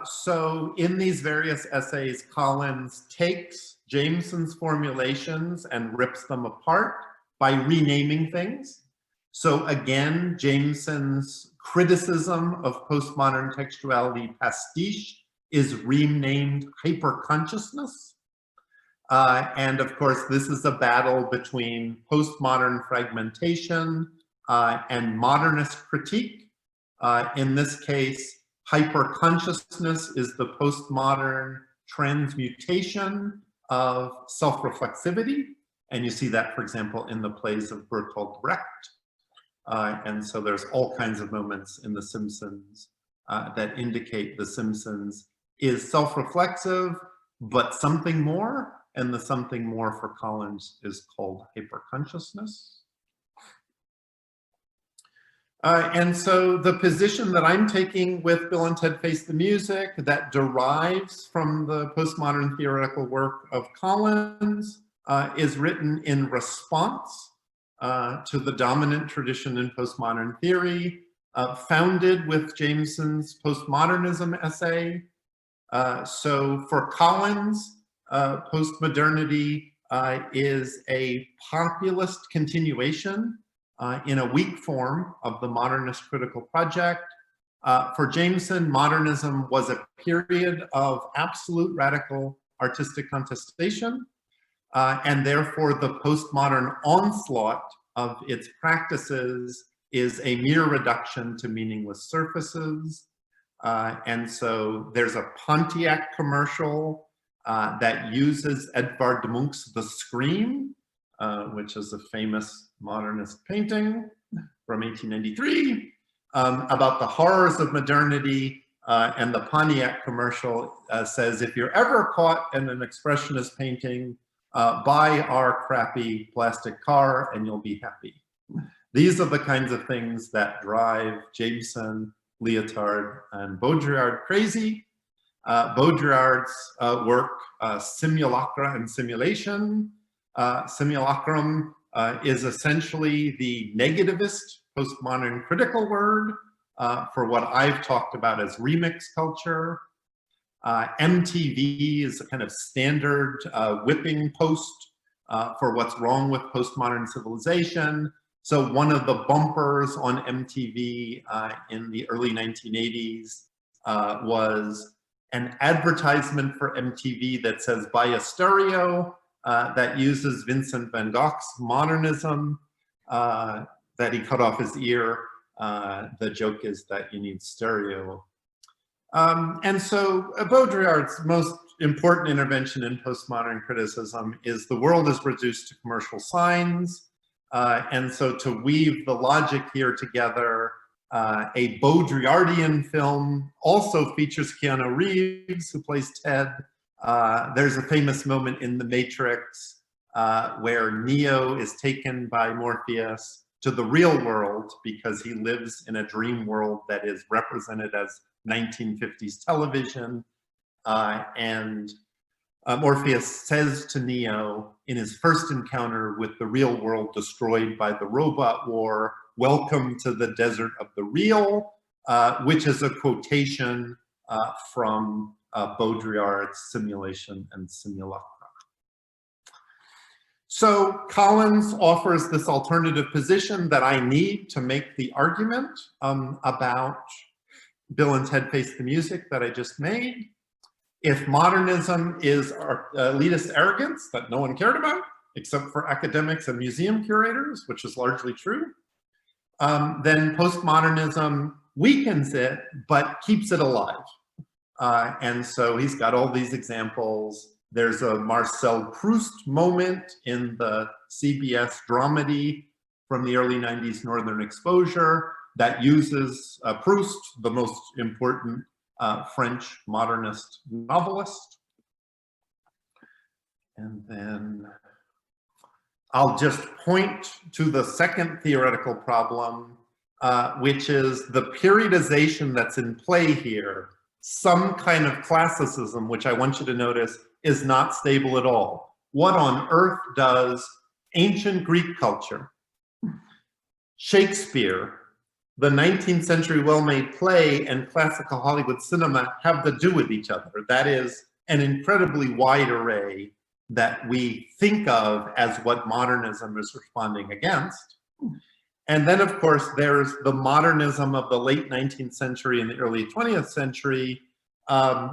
so in these various essays, Collins takes Jameson's formulations and rips them apart by renaming things. So again, Jameson's criticism of postmodern textuality pastiche is renamed hyperconsciousness. And of course, this is a battle between postmodern fragmentation and modernist critique. In this case, hyperconsciousness is the postmodern transmutation of self-reflexivity. And you see that, for example, in the plays of Bertolt Brecht. And so there's all kinds of moments in The Simpsons that indicate The Simpsons is self-reflexive, but something more. And the something more for Collins is called hyperconsciousness. And so the position that I'm taking with Bill and Ted Face the Music that derives from the postmodern theoretical work of Collins is written in response to the dominant tradition in postmodern theory, founded with Jameson's postmodernism essay. So for Collins, postmodernity is a populist continuation in a weak form of the modernist critical project. For Jameson, modernism was a period of absolute radical artistic contestation, and therefore the postmodern onslaught of its practices is a mere reduction to meaningless surfaces. And so there's a Pontiac commercial that uses Edvard Munch's The Scream, which is a famous modernist painting from 1893, about the horrors of modernity. And the Pontiac commercial says, if you're ever caught in an expressionist painting, buy our crappy plastic car and you'll be happy. These are the kinds of things that drive Jameson, Lyotard, and Baudrillard crazy. Baudrillard's work, Simulacra and Simulation. Simulacrum is essentially the negativist postmodern critical word for what I've talked about as remix culture. MTV is a kind of standard whipping post for what's wrong with postmodern civilization. So one of the bumpers on MTV in the early 1980s was an advertisement for MTV that says, buy a stereo, that uses Vincent van Gogh's modernism, that he cut off his ear. The joke is that you need stereo. And so Baudrillard's most important intervention in postmodern criticism is the world is reduced to commercial signs. And so to weave the logic here together, a Baudrillardian film also features Keanu Reeves, who plays Ted. There's a famous moment in The Matrix where Neo is taken by Morpheus to the real world because he lives in a dream world that is represented as 1950s television. And Morpheus says to Neo in his first encounter with the real world destroyed by the robot war, welcome to the desert of the real, which is a quotation from Baudrillard's Simulation and Simulacra. So Collins offers this alternative position that I need to make the argument about Bill and Ted Face the Music that I just made. If modernism is elitist arrogance that no one cared about, except for academics and museum curators, which is largely true, then postmodernism weakens it, but keeps it alive. And so he's got all these examples. There's a Marcel Proust moment in the CBS dramedy from the early 90s, Northern Exposure, that uses Proust, the most important French modernist novelist. And then I'll just point to the second theoretical problem, which is the periodization that's in play here. Some kind of classicism, which I want you to notice, is not stable at all. What on earth does ancient Greek culture, Shakespeare, the 19th century well-made play, and classical Hollywood cinema have to do with each other? That is an incredibly wide array that we think of as what modernism is responding against. And then, of course, there's the modernism of the late 19th century and the early 20th century,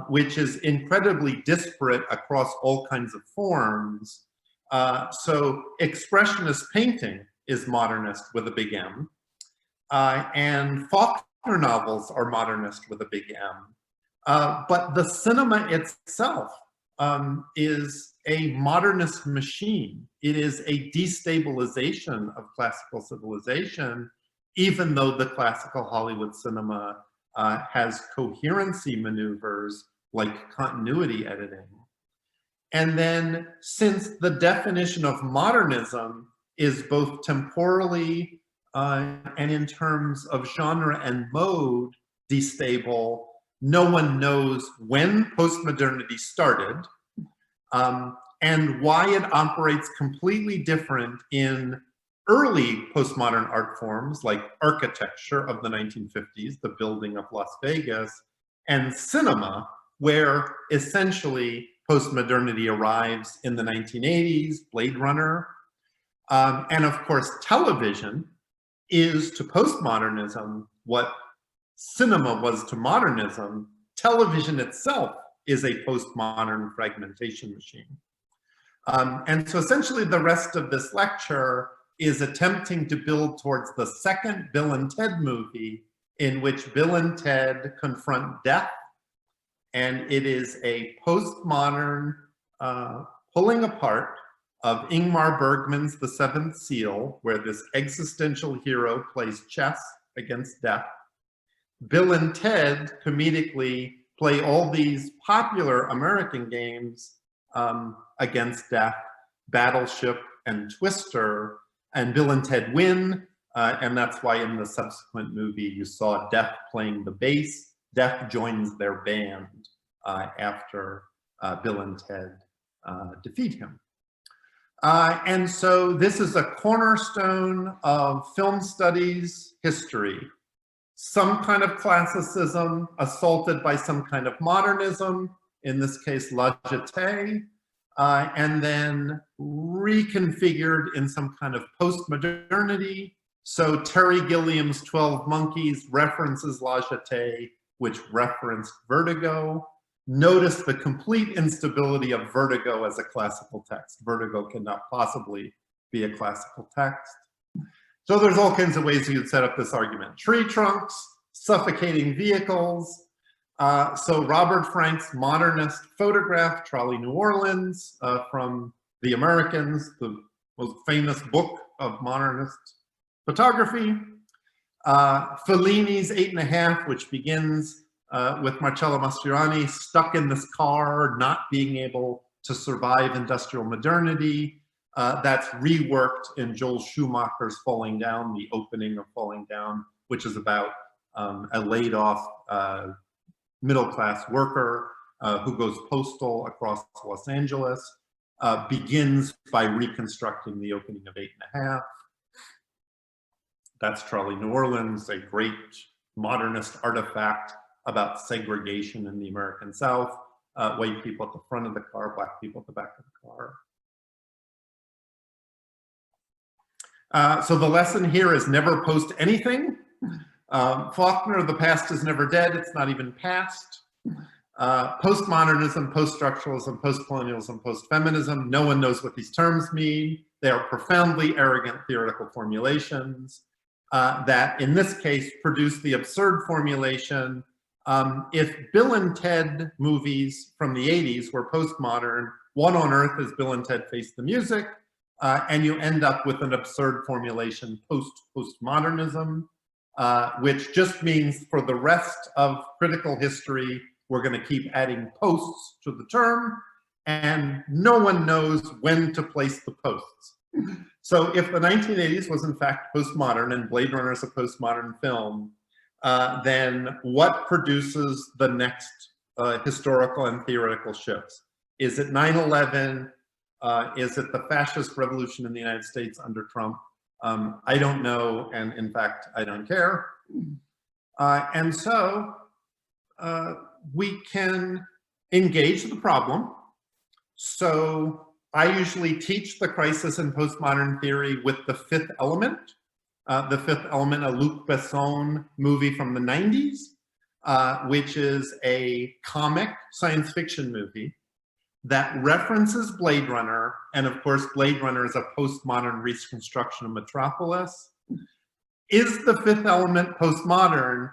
which is incredibly disparate across all kinds of forms. So expressionist painting is modernist with a big M. And Faulkner novels are modernist with a big M. But the cinema itself is a modernist machine. It is a destabilization of classical civilization, even though the classical Hollywood cinema has coherency maneuvers like continuity editing. And then, since the definition of modernism is both temporally and in terms of genre and mode destable, no one knows when postmodernity started and why it operates completely different in early postmodern art forms like architecture of the 1950s, the building of Las Vegas, and cinema where essentially postmodernity arrives in the 1980s, Blade Runner. And of course, television is to postmodernism what cinema was to modernism. Television itself is a postmodern fragmentation machine. And so essentially the rest of this lecture is attempting to build towards the second Bill and Ted movie in which Bill and Ted confront death. And it is a postmodern pulling apart of Ingmar Bergman's The Seventh Seal, where this existential hero plays chess against death. Bill and Ted comedically play all these popular American games against death, Battleship and Twister, and Bill and Ted win, and that's why in the subsequent movie you saw Death playing the bass. Death joins their band after Bill and Ted defeat him. And so this is a cornerstone of film studies history. Some kind of classicism assaulted by some kind of modernism, in this case, la jetée, and then reconfigured in some kind of postmodernity. So Terry Gilliam's 12 Monkeys references la jetée, which referenced Vertigo. Notice the complete instability of Vertigo as a classical text. Vertigo cannot possibly be a classical text. So there's all kinds of ways you could set up this argument. Tree trunks, suffocating vehicles. So Robert Frank's modernist photograph, Trolley New Orleans, from The Americans, the most famous book of modernist photography. Fellini's 8½, which begins with Marcello Mastroianni stuck in this car, not being able to survive industrial modernity. That's reworked in Joel Schumacher's Falling Down, the opening of Falling Down, which is about a laid off middle-class worker who goes postal across Los Angeles, begins by reconstructing the opening of 8½. That's Trolley New Orleans, a great modernist artifact about segregation in the American South. White people at the front of the car, black people at the back of the car. So the lesson here is never post anything. Faulkner, the past is never dead, it's not even past. Postmodernism, post-structuralism, post-colonialism, post-feminism, no one knows what these terms mean. They are profoundly arrogant theoretical formulations that in this case produce the absurd formulation. If Bill and Ted movies from the 80s were postmodern, What on Earth is Bill and Ted Face the Music? And you end up with an absurd formulation, postmodernism, which just means for the rest of critical history, we're going to keep adding posts to the term, and no one knows when to place the posts. So if the 1980s was in fact postmodern and Blade Runner is a postmodern film, then what produces the next historical and theoretical shifts? Is it 9/11? Is it the fascist revolution in the United States under Trump? I don't know, and in fact, I don't care. And so we can engage the problem. So I usually teach the crisis in postmodern theory with The Fifth Element. The Fifth Element, a Luc Besson movie from the 90s, which is a comic science fiction movie that references Blade Runner. And of course, Blade Runner is a postmodern reconstruction of Metropolis. Is The Fifth Element postmodern?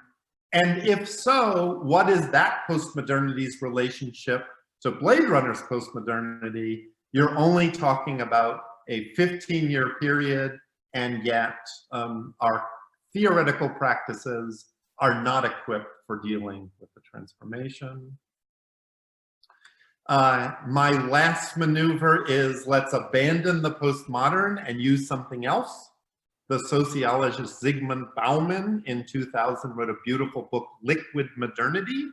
And if so, what is that postmodernity's relationship to Blade Runner's postmodernity? You're only talking about a 15-year period, and yet our theoretical practices are not equipped for dealing with the transformation. My last maneuver is let's abandon the postmodern and use something else. The sociologist Zygmunt Bauman in 2000 wrote a beautiful book, Liquid Modernity.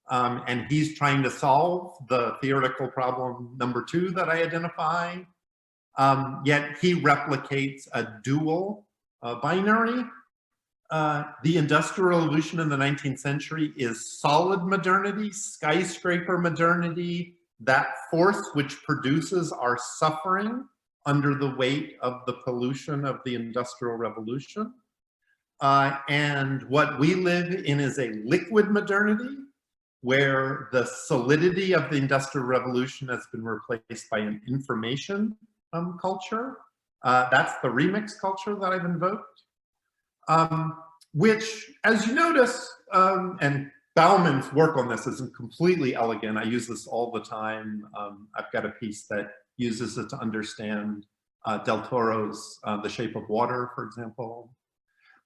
And he's trying to solve the theoretical problem number 2 that I identify. Yet he replicates a dual binary. the Industrial Revolution in the 19th century is solid modernity, skyscraper modernity, that force which produces our suffering under the weight of the pollution of the Industrial Revolution. And what we live in is a liquid modernity, where the solidity of the Industrial Revolution has been replaced by an information culture. That's the remix culture that I've invoked, which, as you notice, and Bauman's work on this isn't completely elegant. I use this all the time. I've got a piece that uses it to understand Del Toro's The Shape of Water, for example.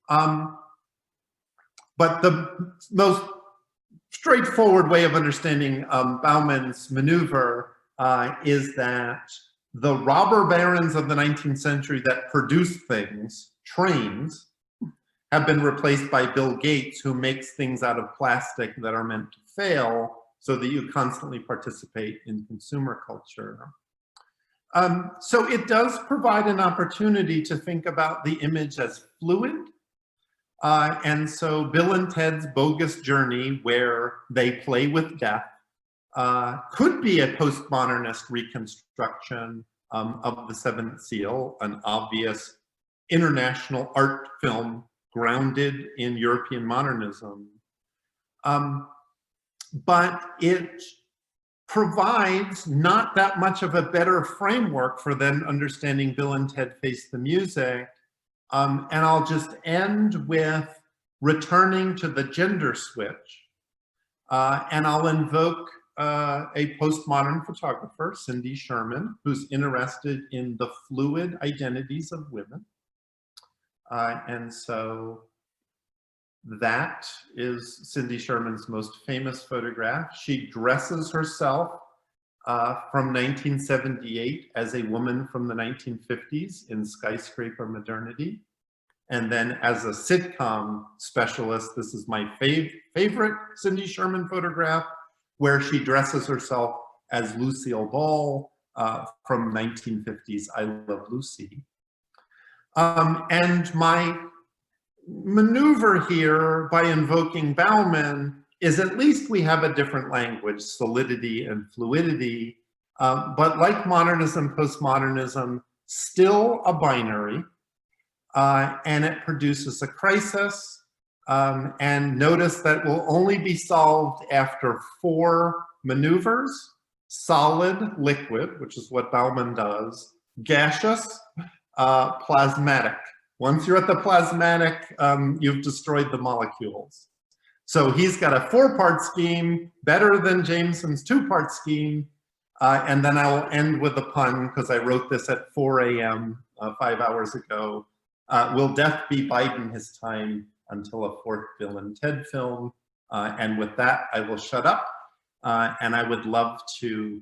But the most straightforward way of understanding Bauman's maneuver is that the robber barons of the 19th century that produce things, trains, have been replaced by Bill Gates, who makes things out of plastic that are meant to fail so that you constantly participate in consumer culture. So it does provide an opportunity to think about the image as fluid. And so Bill and Ted's Bogus Journey, where they play with death, could be a postmodernist reconstruction of the Seventh Seal, an obvious international art film grounded in European modernism. But it provides not that much of a better framework for then understanding Bill and Ted Face the Music. And I'll just end with returning to the gender switch. And I'll invoke a postmodern photographer, Cindy Sherman, who's interested in the fluid identities of women. And so that is Cindy Sherman's most famous photograph. She dresses herself from 1978 as a woman from the 1950s in skyscraper modernity. And then as a sitcom specialist, this is my favorite Cindy Sherman photograph, where she dresses herself as Lucille Ball from 1950s I Love Lucy. And my maneuver here by invoking Bauman is at least we have a different language, solidity and fluidity, but like modernism, postmodernism, still a binary, and it produces a crisis. And notice that will only be solved after 4 maneuvers: solid, liquid, which is what Bauman does; gaseous, plasmatic. Once you're at the plasmatic, you've destroyed the molecules. So he's got a 4-part scheme, better than Jameson's 2-part scheme. And then I will end with a pun, because I wrote this at 4 a.m. 5 hours ago. Will death be biding his time until a 4th Bill and Ted film? And with that, I will shut up. And I would love to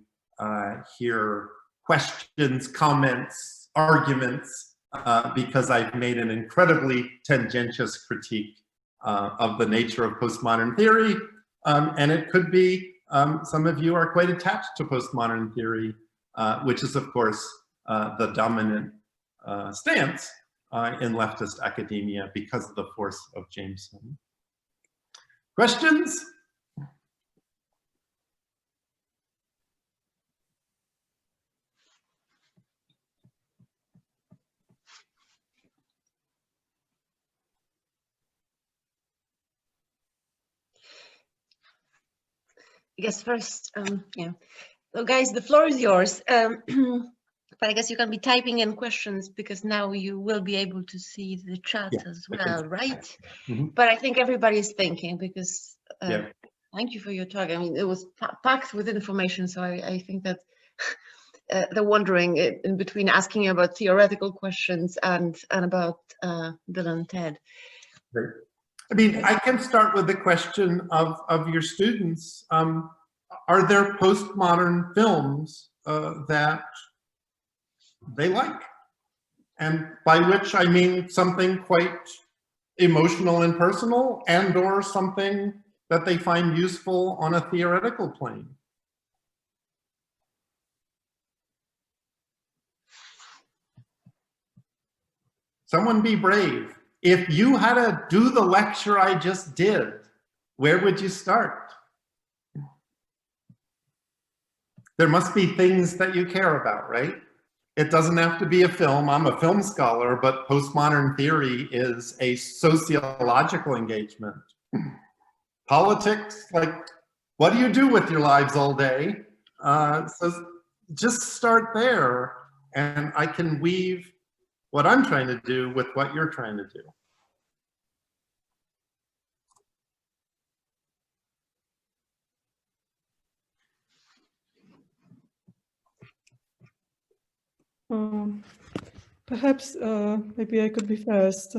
hear questions, comments, arguments, because I've made an incredibly tendentious critique of the nature of postmodern theory. And it could be some of you are quite attached to postmodern theory, which is, of course, the dominant stance in leftist academia because of the force of Jameson. Questions?
I guess first, yeah. So guys, the floor is yours. But I guess you can be typing in questions because now you will be able to see the chat as well, right?
Mm-hmm.
But I think everybody is thinking because
Thank
you for your talk. I mean, it was packed with information, so I think that they're wondering in between asking about theoretical questions and about Bill and Ted.
Great. I mean, I can start with the question of your students. Are there postmodern films that they like? And by which I mean something quite emotional and personal, and or something that they find useful on a theoretical plane. Someone be brave. If you had to do the lecture I just did, where would you start? There must be things that you care about, right? It doesn't have to be a film. I'm a film scholar, but postmodern theory is a sociological engagement. Politics, like, what do you do with your lives all day? So just start there, and I can weave what I'm trying to do with what you're trying to do.
Perhaps maybe I could be first.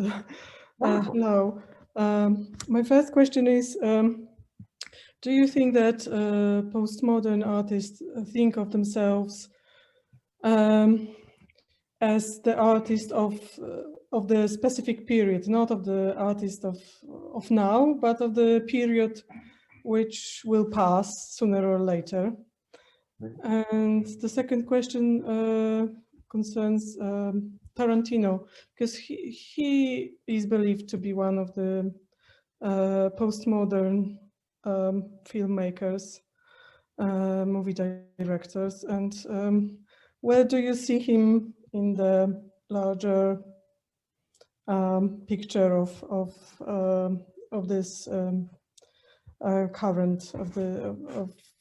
Hello. My first question is, do you think that postmodern artists think of themselves as the artist of the specific period, not of the artist of now, but of the period which will pass sooner or later? And the second question concerns Tarantino, because he is believed to be one of the postmodern filmmakers, movie directors, and where do you see him in the larger picture of this current of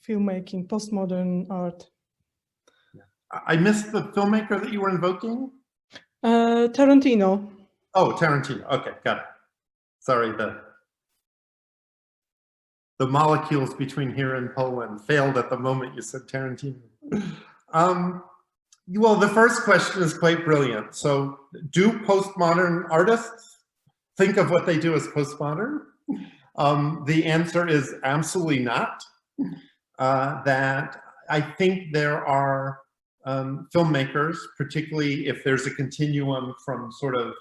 filmmaking, postmodern art?
I missed the filmmaker that you were invoking?
Tarantino.
Oh, Tarantino. Okay, got it. Sorry, the molecules between here and Poland failed at the moment you said Tarantino. Well, the first question is quite brilliant. So, do postmodern artists think of what they do as postmodern? The answer is absolutely not. That I think there are filmmakers, particularly if there's a continuum from sort of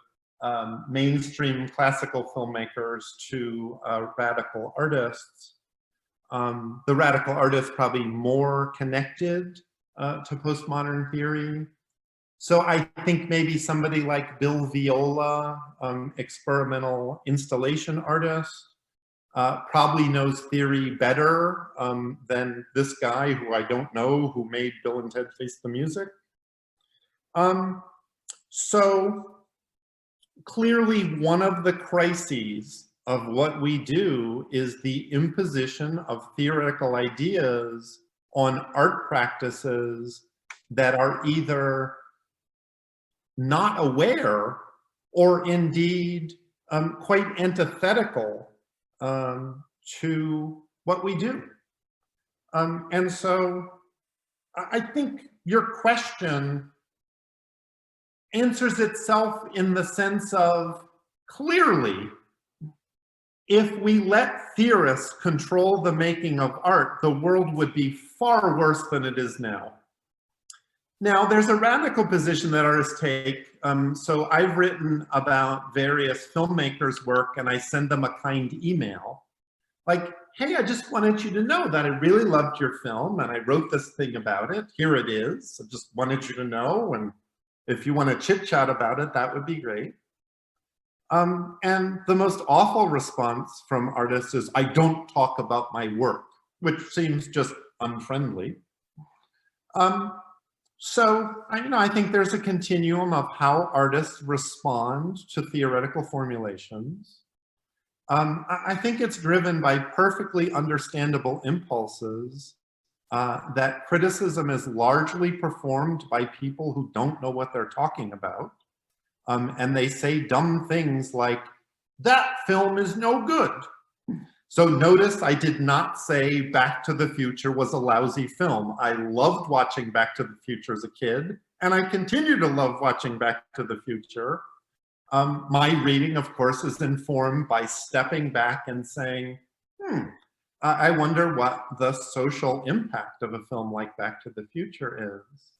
mainstream classical filmmakers to radical artists. The radical artists probably more connected to postmodern theory. So I think maybe somebody like Bill Viola, experimental installation artist, probably knows theory better than this guy who I don't know, who made Bill and Ted Face the Music. So clearly one of the crises of what we do is the imposition of theoretical ideas on art practices that are either not aware or indeed quite antithetical to what we do. And so I think your question answers itself in the sense of, clearly, if we let theorists control the making of art, the world would be far worse than it is now. Now, there's a radical position that artists take. So I've written about various filmmakers' work, and I send them a kind email. Like, hey, I just wanted you to know that I really loved your film, and I wrote this thing about it. Here it is. I just wanted you to know, and if you want to chit-chat about it, that would be great. And the most awful response from artists is, I don't talk about my work, which seems just unfriendly. So I think there's a continuum of how artists respond to theoretical formulations. I think it's driven by perfectly understandable impulses that criticism is largely performed by people who don't know what they're talking about. And they say dumb things like, that film is no good. So notice I did not say Back to the Future was a lousy film. I loved watching Back to the Future as a kid, and I continue to love watching Back to the Future. My reading, of course, is informed by stepping back and saying, I wonder what the social impact of a film like Back to the Future is.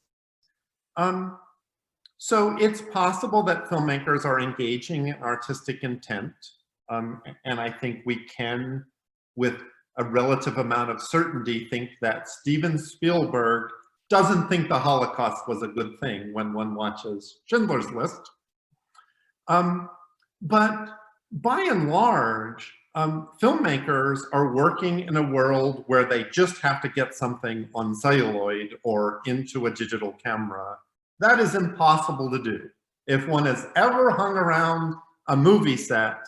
So it's possible that filmmakers are engaging in artistic intent. And I think we can, with a relative amount of certainty, think that Steven Spielberg doesn't think the Holocaust was a good thing when one watches Schindler's List. But by and large, filmmakers are working in a world where they just have to get something on celluloid or into a digital camera. That is impossible to do. If one has ever hung around a movie set,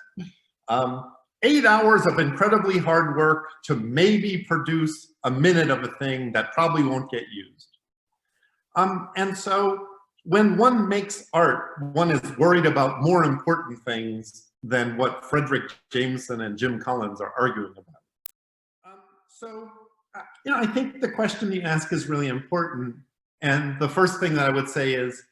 8 hours of incredibly hard work to maybe produce a minute of a thing that probably won't get used. And so when one makes art, one is worried about more important things than what Frederick Jameson and Jim Collins are arguing about. You know, I think the question you ask is really important. And the first thing that I would say is,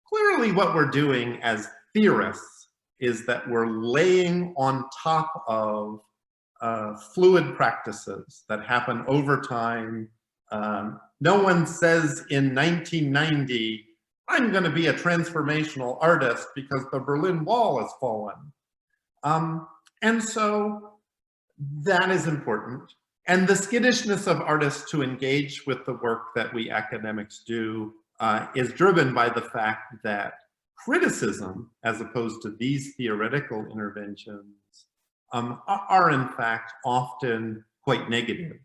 clearly what we're doing as theorists is that we're laying on top of fluid practices that happen over time. No one says in 1990, I'm going to be a transformational artist because the Berlin Wall has fallen. And so that is important. And the skittishness of artists to engage with the work that we academics do is driven by the fact that criticism, as opposed to these theoretical interventions, are in fact often quite negative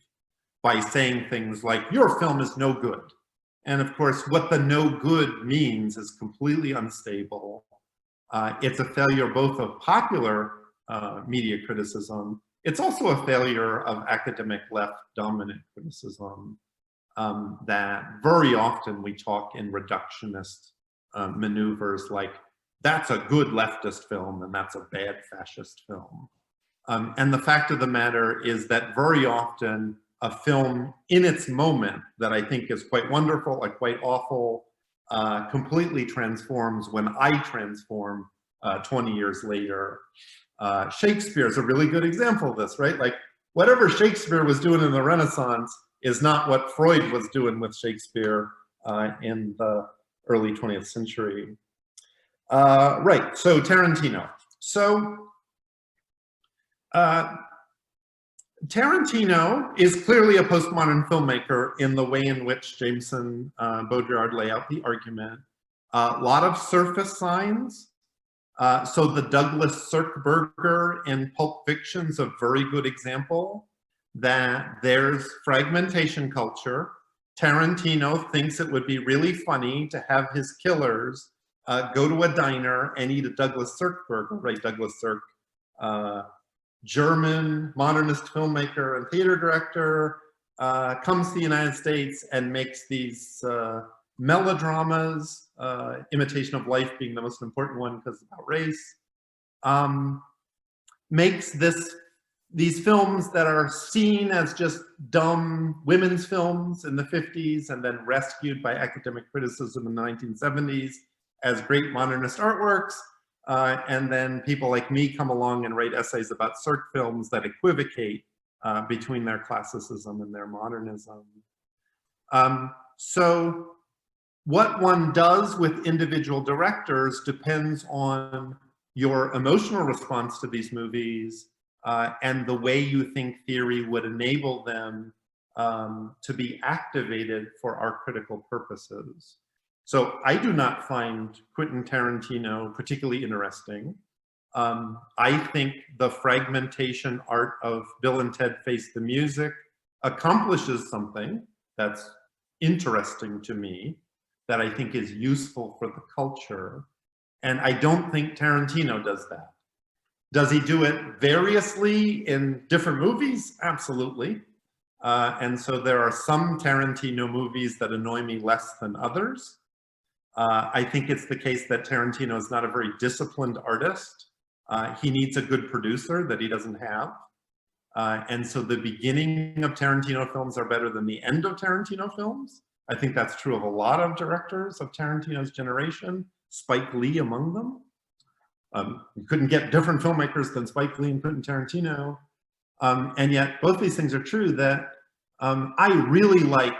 by saying things like, your film is no good. And of course, what the no good means is completely unstable. It's a failure both of popular media criticism. It's also a failure of academic left dominant criticism that very often we talk in reductionist maneuvers like, that's a good leftist film and that's a bad fascist film. And the fact of the matter is that very often a film in its moment that I think is quite wonderful or quite awful completely transforms when I transform 20 years later. Shakespeare is a really good example of this, right? Like whatever Shakespeare was doing in the Renaissance is not what Freud was doing with Shakespeare in the early 20th century. Right, so Tarantino. So Tarantino is clearly a postmodern filmmaker in the way in which Jameson Baudrillard lay out the argument. A lot of surface signs. So the Douglas Sirk burger in Pulp Fiction is a very good example that there's fragmentation culture. Tarantino thinks it would be really funny to have his killers go to a diner and eat a Douglas Sirk burger, right? Douglas Sirk, German modernist filmmaker and theater director, comes to the United States and makes these melodramas, Imitation of Life being the most important one because it's about race, makes these films that are seen as just dumb women's films in the 50s and then rescued by academic criticism in the 1970s as great modernist artworks. And then people like me come along and write essays about Sirk films that equivocate between their classicism and their modernism. So what one does with individual directors depends on your emotional response to these movies and the way you think theory would enable them to be activated for our critical purposes. So I do not find Quentin Tarantino particularly interesting. I think the fragmentation art of Bill and Ted Face the Music accomplishes something that's interesting to me, that I think is useful for the culture. And I don't think Tarantino does that. Does he do it variously in different movies? Absolutely. And so there are some Tarantino movies that annoy me less than others. I think it's the case that Tarantino is not a very disciplined artist. He needs a good producer that he doesn't have. And so the beginning of Tarantino films are better than the end of Tarantino films. I think that's true of a lot of directors of Tarantino's generation, Spike Lee among them. You couldn't get different filmmakers than Spike Lee and Quentin Tarantino. And yet both these things are true that I really like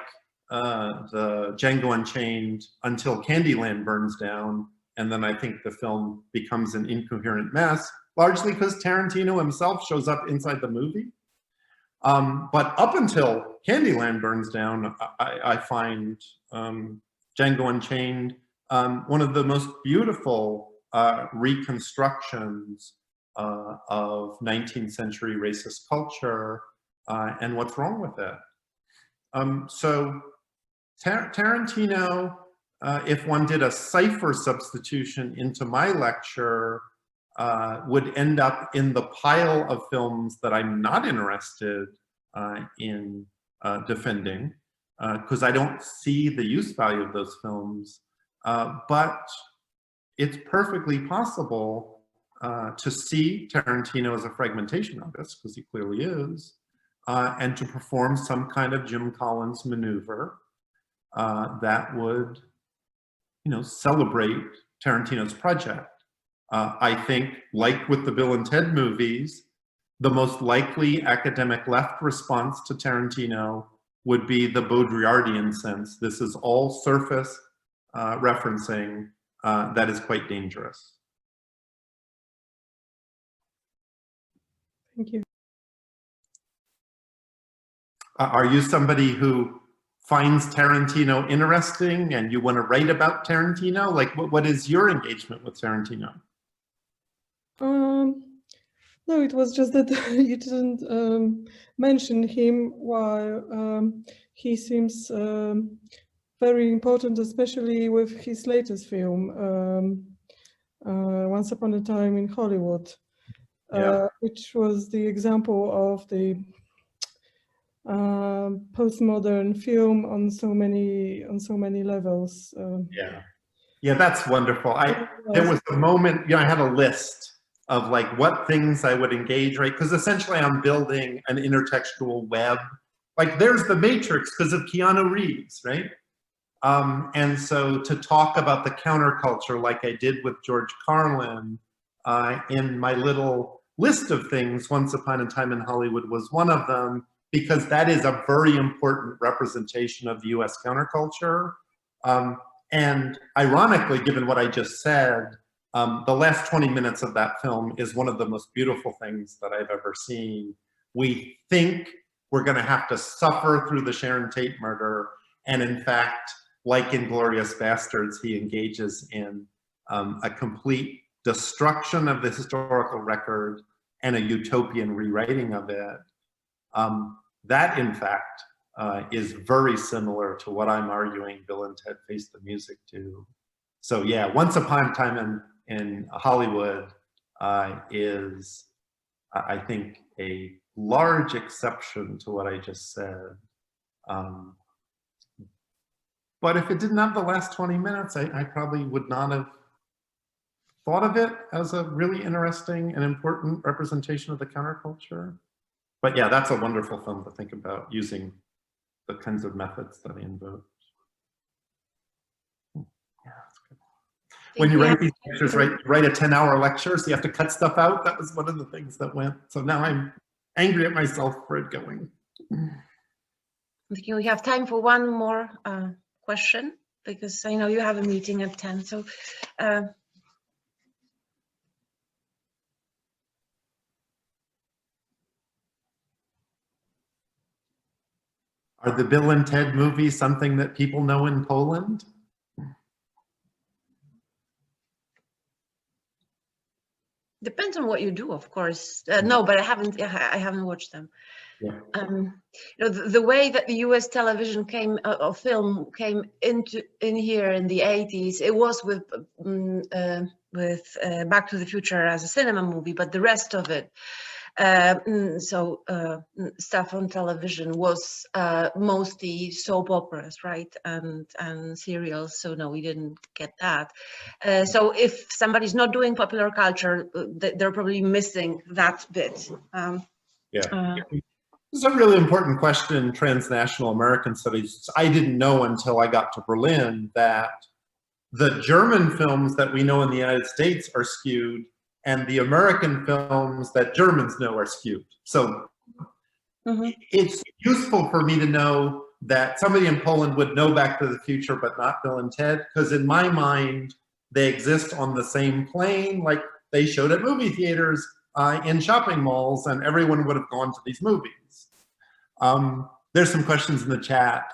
the Django Unchained until Candyland burns down. And then I think the film becomes an incoherent mess, largely because Tarantino himself shows up inside the movie. But up until Candyland burns down, I find Django Unchained one of the most beautiful reconstructions of 19th century racist culture and what's wrong with it. So Tarantino, if one did a cipher substitution into my lecture, would end up in the pile of films that I'm not interested in defending, because I don't see the use value of those films. But it's perfectly possible to see Tarantino as a fragmentation artist, because he clearly is, and to perform some kind of Jim Collins maneuver that would, celebrate Tarantino's project. I think, like with the Bill and Ted movies, the most likely academic left response to Tarantino would be the Baudrillardian sense. This is all surface referencing that is quite dangerous.
Thank you.
Are you somebody who finds Tarantino interesting and you want to write about Tarantino? Like, what is your engagement with Tarantino?
No, it was just that you didn't mention him, while he seems very important, especially with his latest film, Once Upon a Time in Hollywood, which was the example of the postmodern film on so many levels.
Yeah, that's wonderful. There was a moment, I had a list of like what things I would engage, right? Because essentially I'm building an intertextual web. Like there's The Matrix because of Keanu Reeves, right? And so to talk about the counterculture like I did with George Carlin in my little list of things, Once Upon a Time in Hollywood was one of them, because that is a very important representation of the US counterculture. And ironically, given what I just said, the last 20 minutes of that film is one of the most beautiful things that I've ever seen. We think we're gonna have to suffer through the Sharon Tate murder, and in fact, like Inglourious Bastards, he engages in a complete destruction of the historical record and a utopian rewriting of it. That, in fact, is very similar to what I'm arguing Bill and Ted Face the Music do. So yeah, Once Upon a Time in Hollywood is, I think, a large exception to what I just said. But if it didn't have the last 20 minutes, I probably would not have thought of it as a really interesting and important representation of the counterculture. But yeah, that's a wonderful film to think about using the kinds of methods that I invoked. Yeah, that's good. When you write these lectures, write a 10-hour lecture, so you have to cut stuff out. That was one of the things that went. So now I'm angry at myself for it going.
Okay, we have time for one more question, because I know you have a meeting at 10. So
are the Bill and Ted movies something that people know in Poland?
depends on what you do, of course. No, but I haven't watched them.
Yeah.
The way that the U.S. television film came in here in the 80s, it was with Back to the Future as a cinema movie, but the rest of it, stuff on television was mostly soap operas, right, and serials. So no, we didn't get that. So if somebody's not doing popular culture, they're probably missing that bit.
This is a really important question in transnational American studies. I didn't know until I got to Berlin that the German films that we know in the United States are skewed, and the American films that Germans know are skewed. So it's useful for me to know that somebody in Poland would know Back to the Future, but not Bill and Ted, because in my mind, they exist on the same plane, like they showed at movie theaters in shopping malls, and everyone would have gone to these movies. There's some questions in the chat.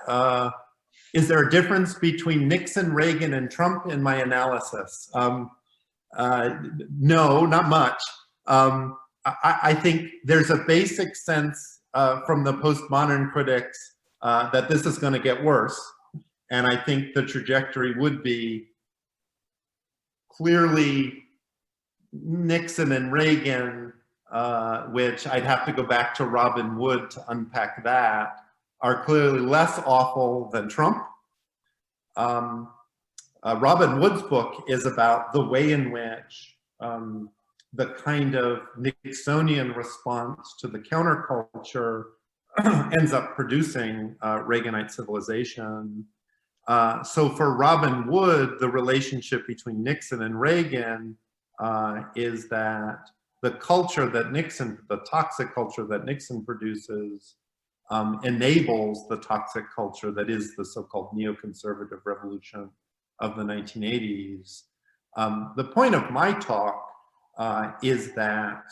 Is there a difference between Nixon, Reagan, and Trump in my analysis? No, not much. I think there's a basic sense from the postmodern critics that this is going to get worse. And I think the trajectory would be clearly Nixon and Reagan, which I'd have to go back to Robin Wood to unpack that, are clearly less awful than Trump. Robin Wood's book is about the way in which the kind of Nixonian response to the counterculture ends up producing Reaganite civilization. So for Robin Wood, the relationship between Nixon and Reagan is that the culture that Nixon, the toxic culture that Nixon produces, enables the toxic culture that is the so-called neoconservative revolution of the 1980s. The point of my talk is that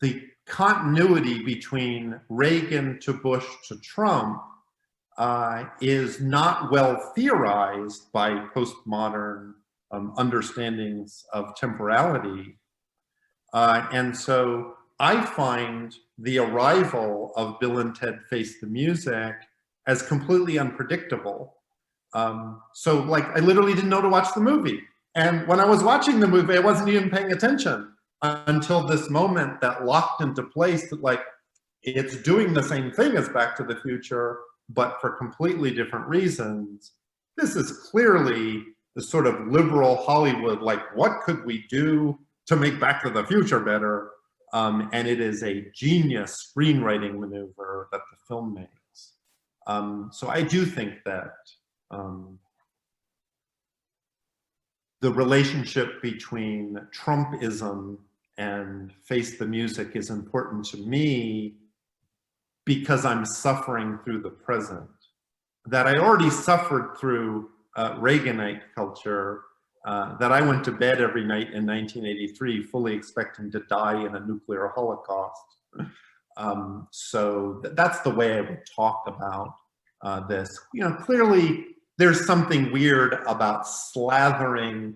the continuity between Reagan to Bush to Trump is not well theorized by postmodern understandings of temporality. And so I find the arrival of Bill and Ted Face the Music as completely unpredictable. So like, I literally didn't know to watch the movie. And when I was watching the movie, I wasn't even paying attention until this moment that locked into place that like, it's doing the same thing as Back to the Future, but for completely different reasons. This is clearly the sort of liberal Hollywood, like what could we do to make Back to the Future better? And it is a genius screenwriting maneuver that the film makes. So I do think that the relationship between Trumpism and Face the Music is important to me because I'm suffering through the present. That I already suffered through Reaganite culture, that I went to bed every night in 1983 fully expecting to die in a nuclear holocaust. So that's the way I would talk about this. You know, clearly there's something weird about slathering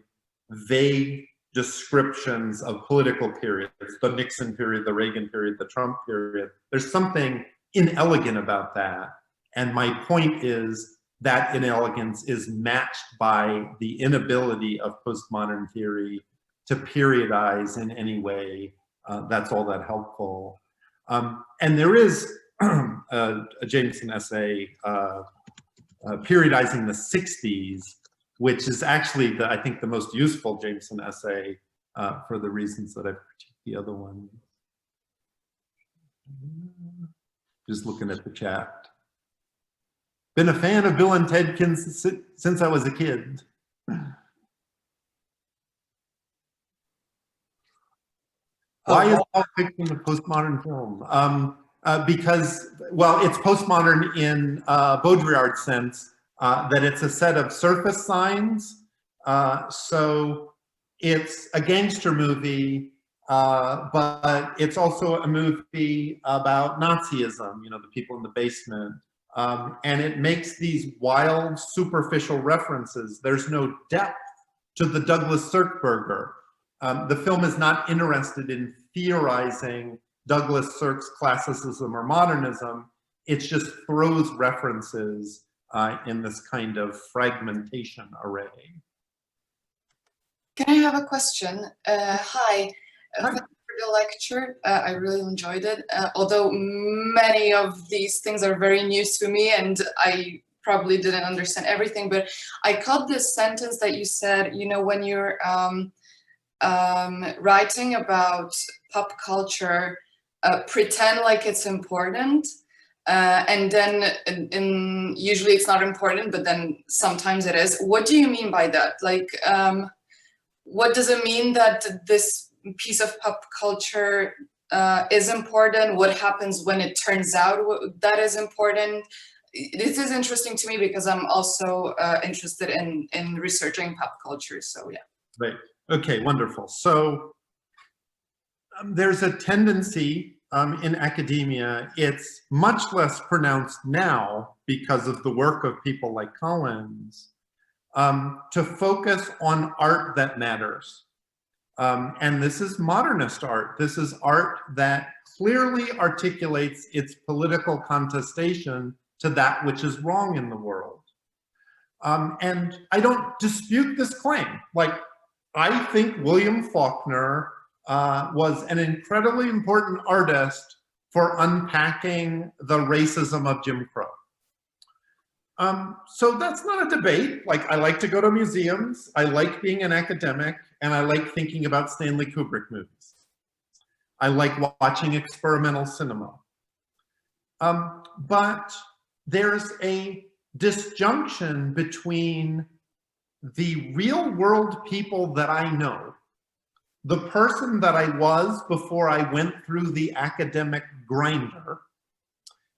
vague descriptions of political periods, the Nixon period, the Reagan period, the Trump period. There's something inelegant about that. And my point is that inelegance is matched by the inability of postmodern theory to periodize in any way that's all that helpful. And there is a Jameson essay periodizing the 60s, which is actually, I think, the most useful Jameson essay for the reasons that I've critiqued the other one. Just looking at the chat. Been a fan of Bill and Ted since I was a kid. Why is Pulp Fiction a postmodern film? Because, well, it's postmodern in Baudrillard's sense, that it's a set of surface signs. So it's a gangster movie, but it's also a movie about Nazism, you know, the people in the basement. And it makes these wild, superficial references. There's no depth to the Douglas Sirk burger. The film is not interested in theorizing Douglas Sirk's classicism or modernism. It just throws references in this kind of fragmentation array.
Can I have a question? Hi. Thank you for the lecture. I really enjoyed it. Although many of these things are very new to me and I probably didn't understand everything, but I caught this sentence that you said, you know, when you're writing about pop culture, pretend like it's important. And then usually it's not important, but then sometimes it is. What do you mean by that? Like, what does it mean that this piece of pop culture is important? What happens when it turns out that is important? This is interesting to me because I'm also interested in researching pop culture, so yeah.
Right, okay, wonderful. So there's a tendency in academia, it's much less pronounced now because of the work of people like Collins, to focus on art that matters. And this is modernist art. This is art that clearly articulates its political contestation to that which is wrong in the world. And I don't dispute this claim. Like, I think William Faulkner was an incredibly important artist for unpacking the racism of Jim Crow. So that's not a debate. Like, I like to go to museums, I like being an academic, and I like thinking about Stanley Kubrick movies. I like watching experimental cinema. But there's a disjunction between the real world people that I know, the person that I was before I went through the academic grinder.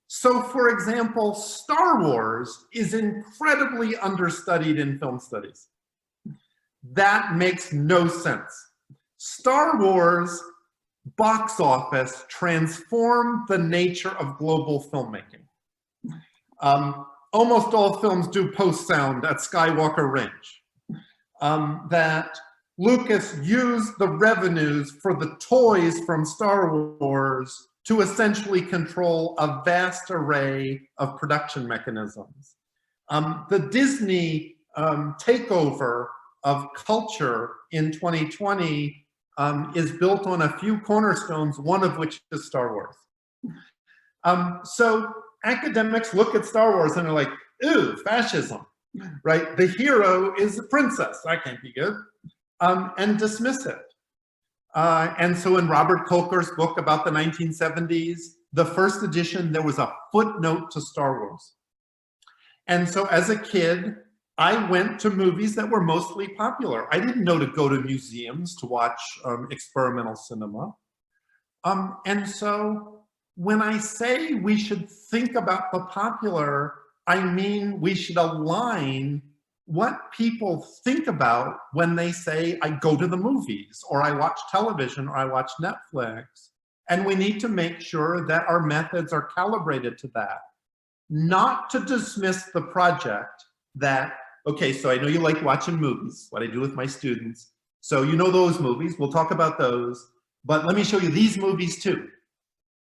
So for example, Star Wars is incredibly understudied in film studies. That makes no sense. Star Wars box office transformed the nature of global filmmaking. Almost all films do post-sound at Skywalker Ranch. That Lucas used the revenues for the toys from Star Wars to essentially control a vast array of production mechanisms. The Disney takeover of culture in 2020 is built on a few cornerstones, one of which is Star Wars. So academics look at Star Wars and are like, ooh, fascism, right? The hero is a princess, that can't be good, and dismiss it. And so in Robert Kolker's book about the 1970s, the first edition, there was a footnote to Star Wars. And so as a kid, I went to movies that were mostly popular. I didn't know to go to museums to watch experimental cinema. And so when I say we should think about the popular, I mean we should align what people think about when they say, I go to the movies, or I watch television, or I watch Netflix. And we need to make sure that our methods are calibrated to that. Not to dismiss the project that, okay, so I know you like watching movies, what I do with my students. So you know those movies, we'll talk about those, but let me show you these movies too.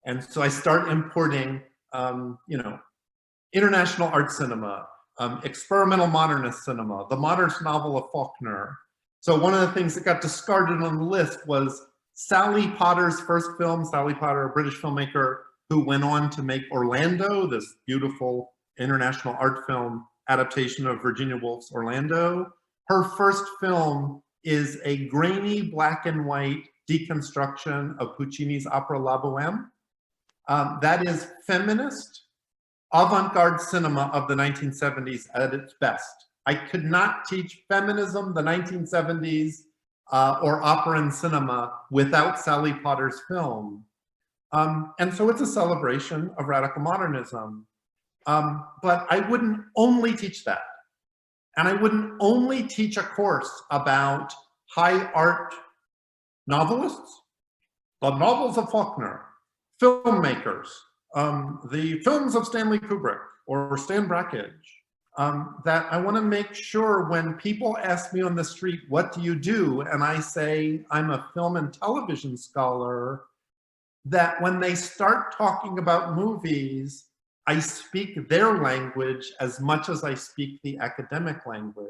And so I start importing, you know, international art cinema, experimental modernist cinema, the modernist novel of Faulkner. So one of the things that got discarded on the list was Sally Potter's first film. Sally Potter, a British filmmaker who went on to make Orlando, this beautiful international art film adaptation of Virginia Woolf's Orlando. Her first film is a grainy black and white deconstruction of Puccini's opera La Bohème. That is feminist, avant-garde cinema of the 1970s at its best. I could not teach feminism, the 1970s, or opera and cinema without Sally Potter's film. And so it's a celebration of radical modernism. But I wouldn't only teach that. And I wouldn't only teach a course about high art novelists, the novels of Faulkner, filmmakers, the films of Stanley Kubrick or Stan Brakhage, that I want to make sure when people ask me on the street, what do you do? And I say, I'm a film and television scholar, that when they start talking about movies, I speak their language as much as I speak the academic language.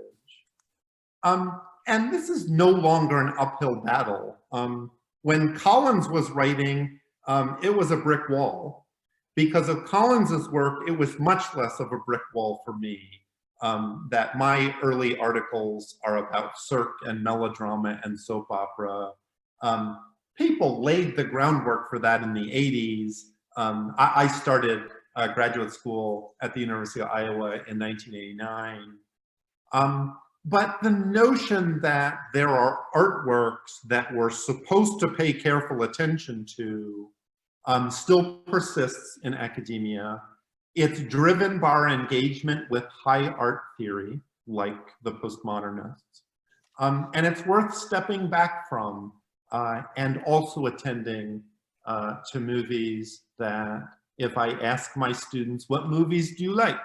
And this is no longer an uphill battle. When Collins was writing, it was a brick wall. Because of Collins's work, it was much less of a brick wall for me. That my early articles are about cirque and melodrama and soap opera. People laid the groundwork for that in the 80s. I started graduate school at the University of Iowa in 1989. But the notion that there are artworks that we're supposed to pay careful attention to still persists in academia. It's driven by our engagement with high art theory, like the postmodernists. And it's worth stepping back from and also attending to movies that if I ask my students, what movies do you like?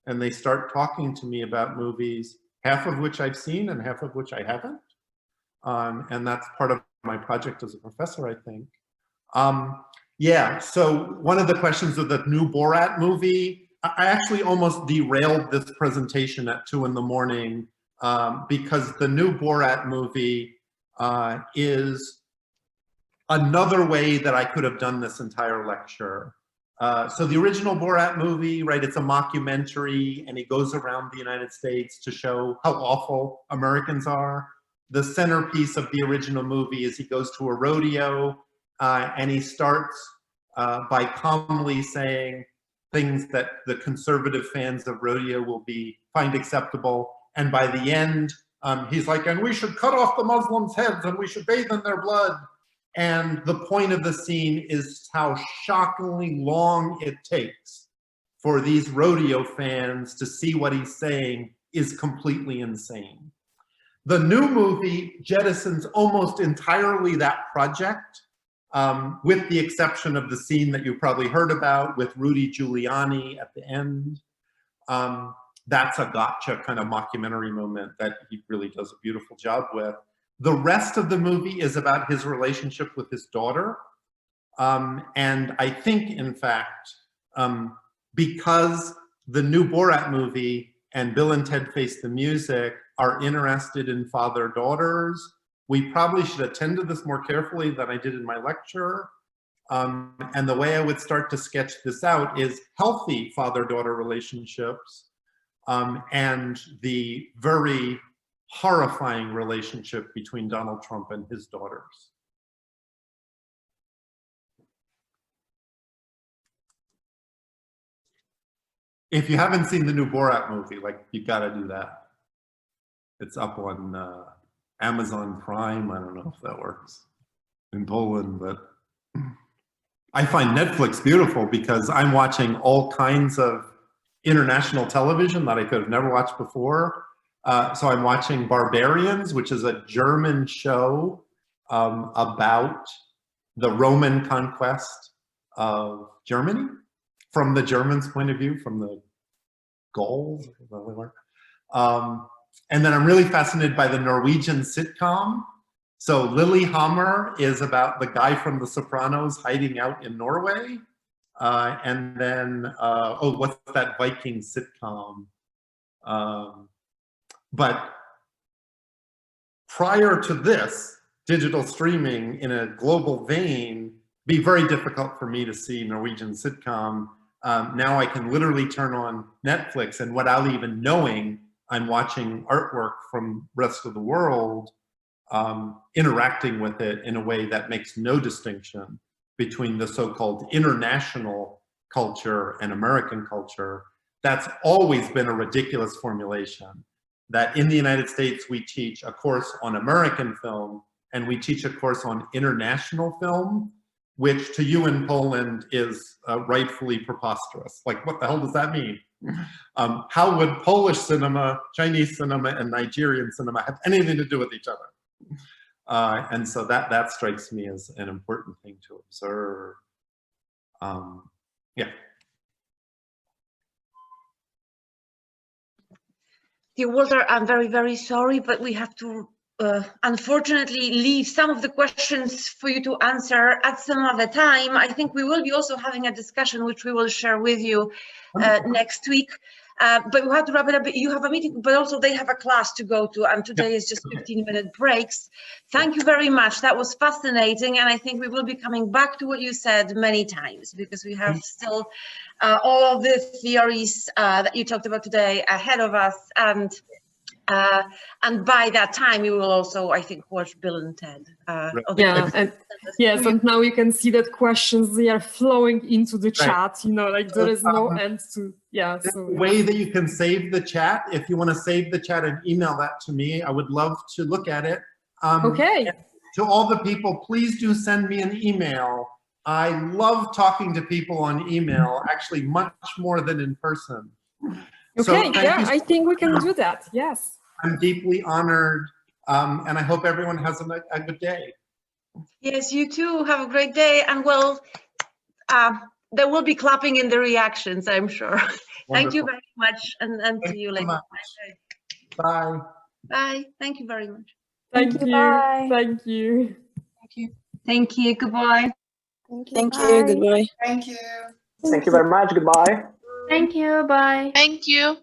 And they start talking to me about movies, half of which I've seen and half of which I haven't. And that's part of my project as a professor, I think. Yeah, so one of the questions of the new Borat movie, I actually almost derailed this presentation at 2 in the morning because the new Borat movie is another way that I could have done this entire lecture. So the original Borat movie, right, it's a mockumentary and he goes around the United States to show how awful Americans are. The centerpiece of the original movie is he goes to a rodeo and he starts by calmly saying things that the conservative fans of rodeo will find acceptable. And by the end, he's like, and we should cut off the Muslims' heads and we should bathe in their blood. And the point of the scene is how shockingly long it takes for these rodeo fans to see what he's saying is completely insane. The new movie jettisons almost entirely that project, with the exception of the scene that you probably heard about with Rudy Giuliani at the end. That's a gotcha kind of mockumentary moment that he really does a beautiful job with. The rest of the movie is about his relationship with his daughter. And I think, in fact, because the new Borat movie and Bill and Ted Face the Music are interested in father-daughters, we probably should attend to this more carefully than I did in my lecture. And the way I would start to sketch this out is healthy father-daughter relationships and the very horrifying relationship between Donald Trump and his daughters. If you haven't seen the new Borat movie, like, you gotta do that. It's up on Amazon Prime. I don't know if that works in Poland, but I find Netflix beautiful because I'm watching all kinds of international television that I could have never watched before. So I'm watching Barbarians, which is a German show about the Roman conquest of Germany from the Germans' point of view, from the Gauls. And then I'm really fascinated by the Norwegian sitcom. So Lillehammer is about the guy from The Sopranos hiding out in Norway. And then, oh, what's that Viking sitcom? But prior to this, digital streaming in a global vein be very difficult for me to see Norwegian sitcom. Now I can literally turn on Netflix and without even knowing, I'm watching artwork from the rest of the world, interacting with it in a way that makes no distinction between the so-called international culture and American culture. That's always been a ridiculous formulation, that in the United States, we teach a course on American film and we teach a course on international film, which to you in Poland is rightfully preposterous. Like, what the hell does that mean? How would Polish cinema, Chinese cinema, and Nigerian cinema have anything to do with each other? And so that strikes me as an important thing to observe. Yeah.
Dear Walter, I'm very, very sorry, but we have to unfortunately leave some of the questions for you to answer at some other time. I think we will be also having a discussion which we will share with you next week. But we have to wrap it up. You have a meeting, but also they have a class to go to, and today is just 15-minute breaks. Thank you very much. That was fascinating, and I think we will be coming back to what you said many times because we have still all of the theories that you talked about today ahead of us, and by that time we will also, I think, watch Bill and Ted.
Yeah, and yes, and now you can see that questions, they are flowing into the chat, you know, like there is no end to, yeah. So
the way that you can save the chat, if you want to save the chat and email that to me, I would love to look at it.
Okay.
To all the people, please do send me an email. I love talking to people on email, actually much more than in person.
Okay, so yeah, I think we can do that, yes.
I'm deeply honored, and I hope everyone has a good day.
Yes, you too. Have a great day, and well, there will be clapping in the reactions, I'm sure. Thank you very much, and see you later.
Bye.
Bye. Thank you very much.
Thank you.
Bye.
Thank you.
Thank you.
Thank you. Goodbye.
Thank you. Goodbye.
Thank you.
Thank you very much. Goodbye.
Thank you. Bye.
Thank you.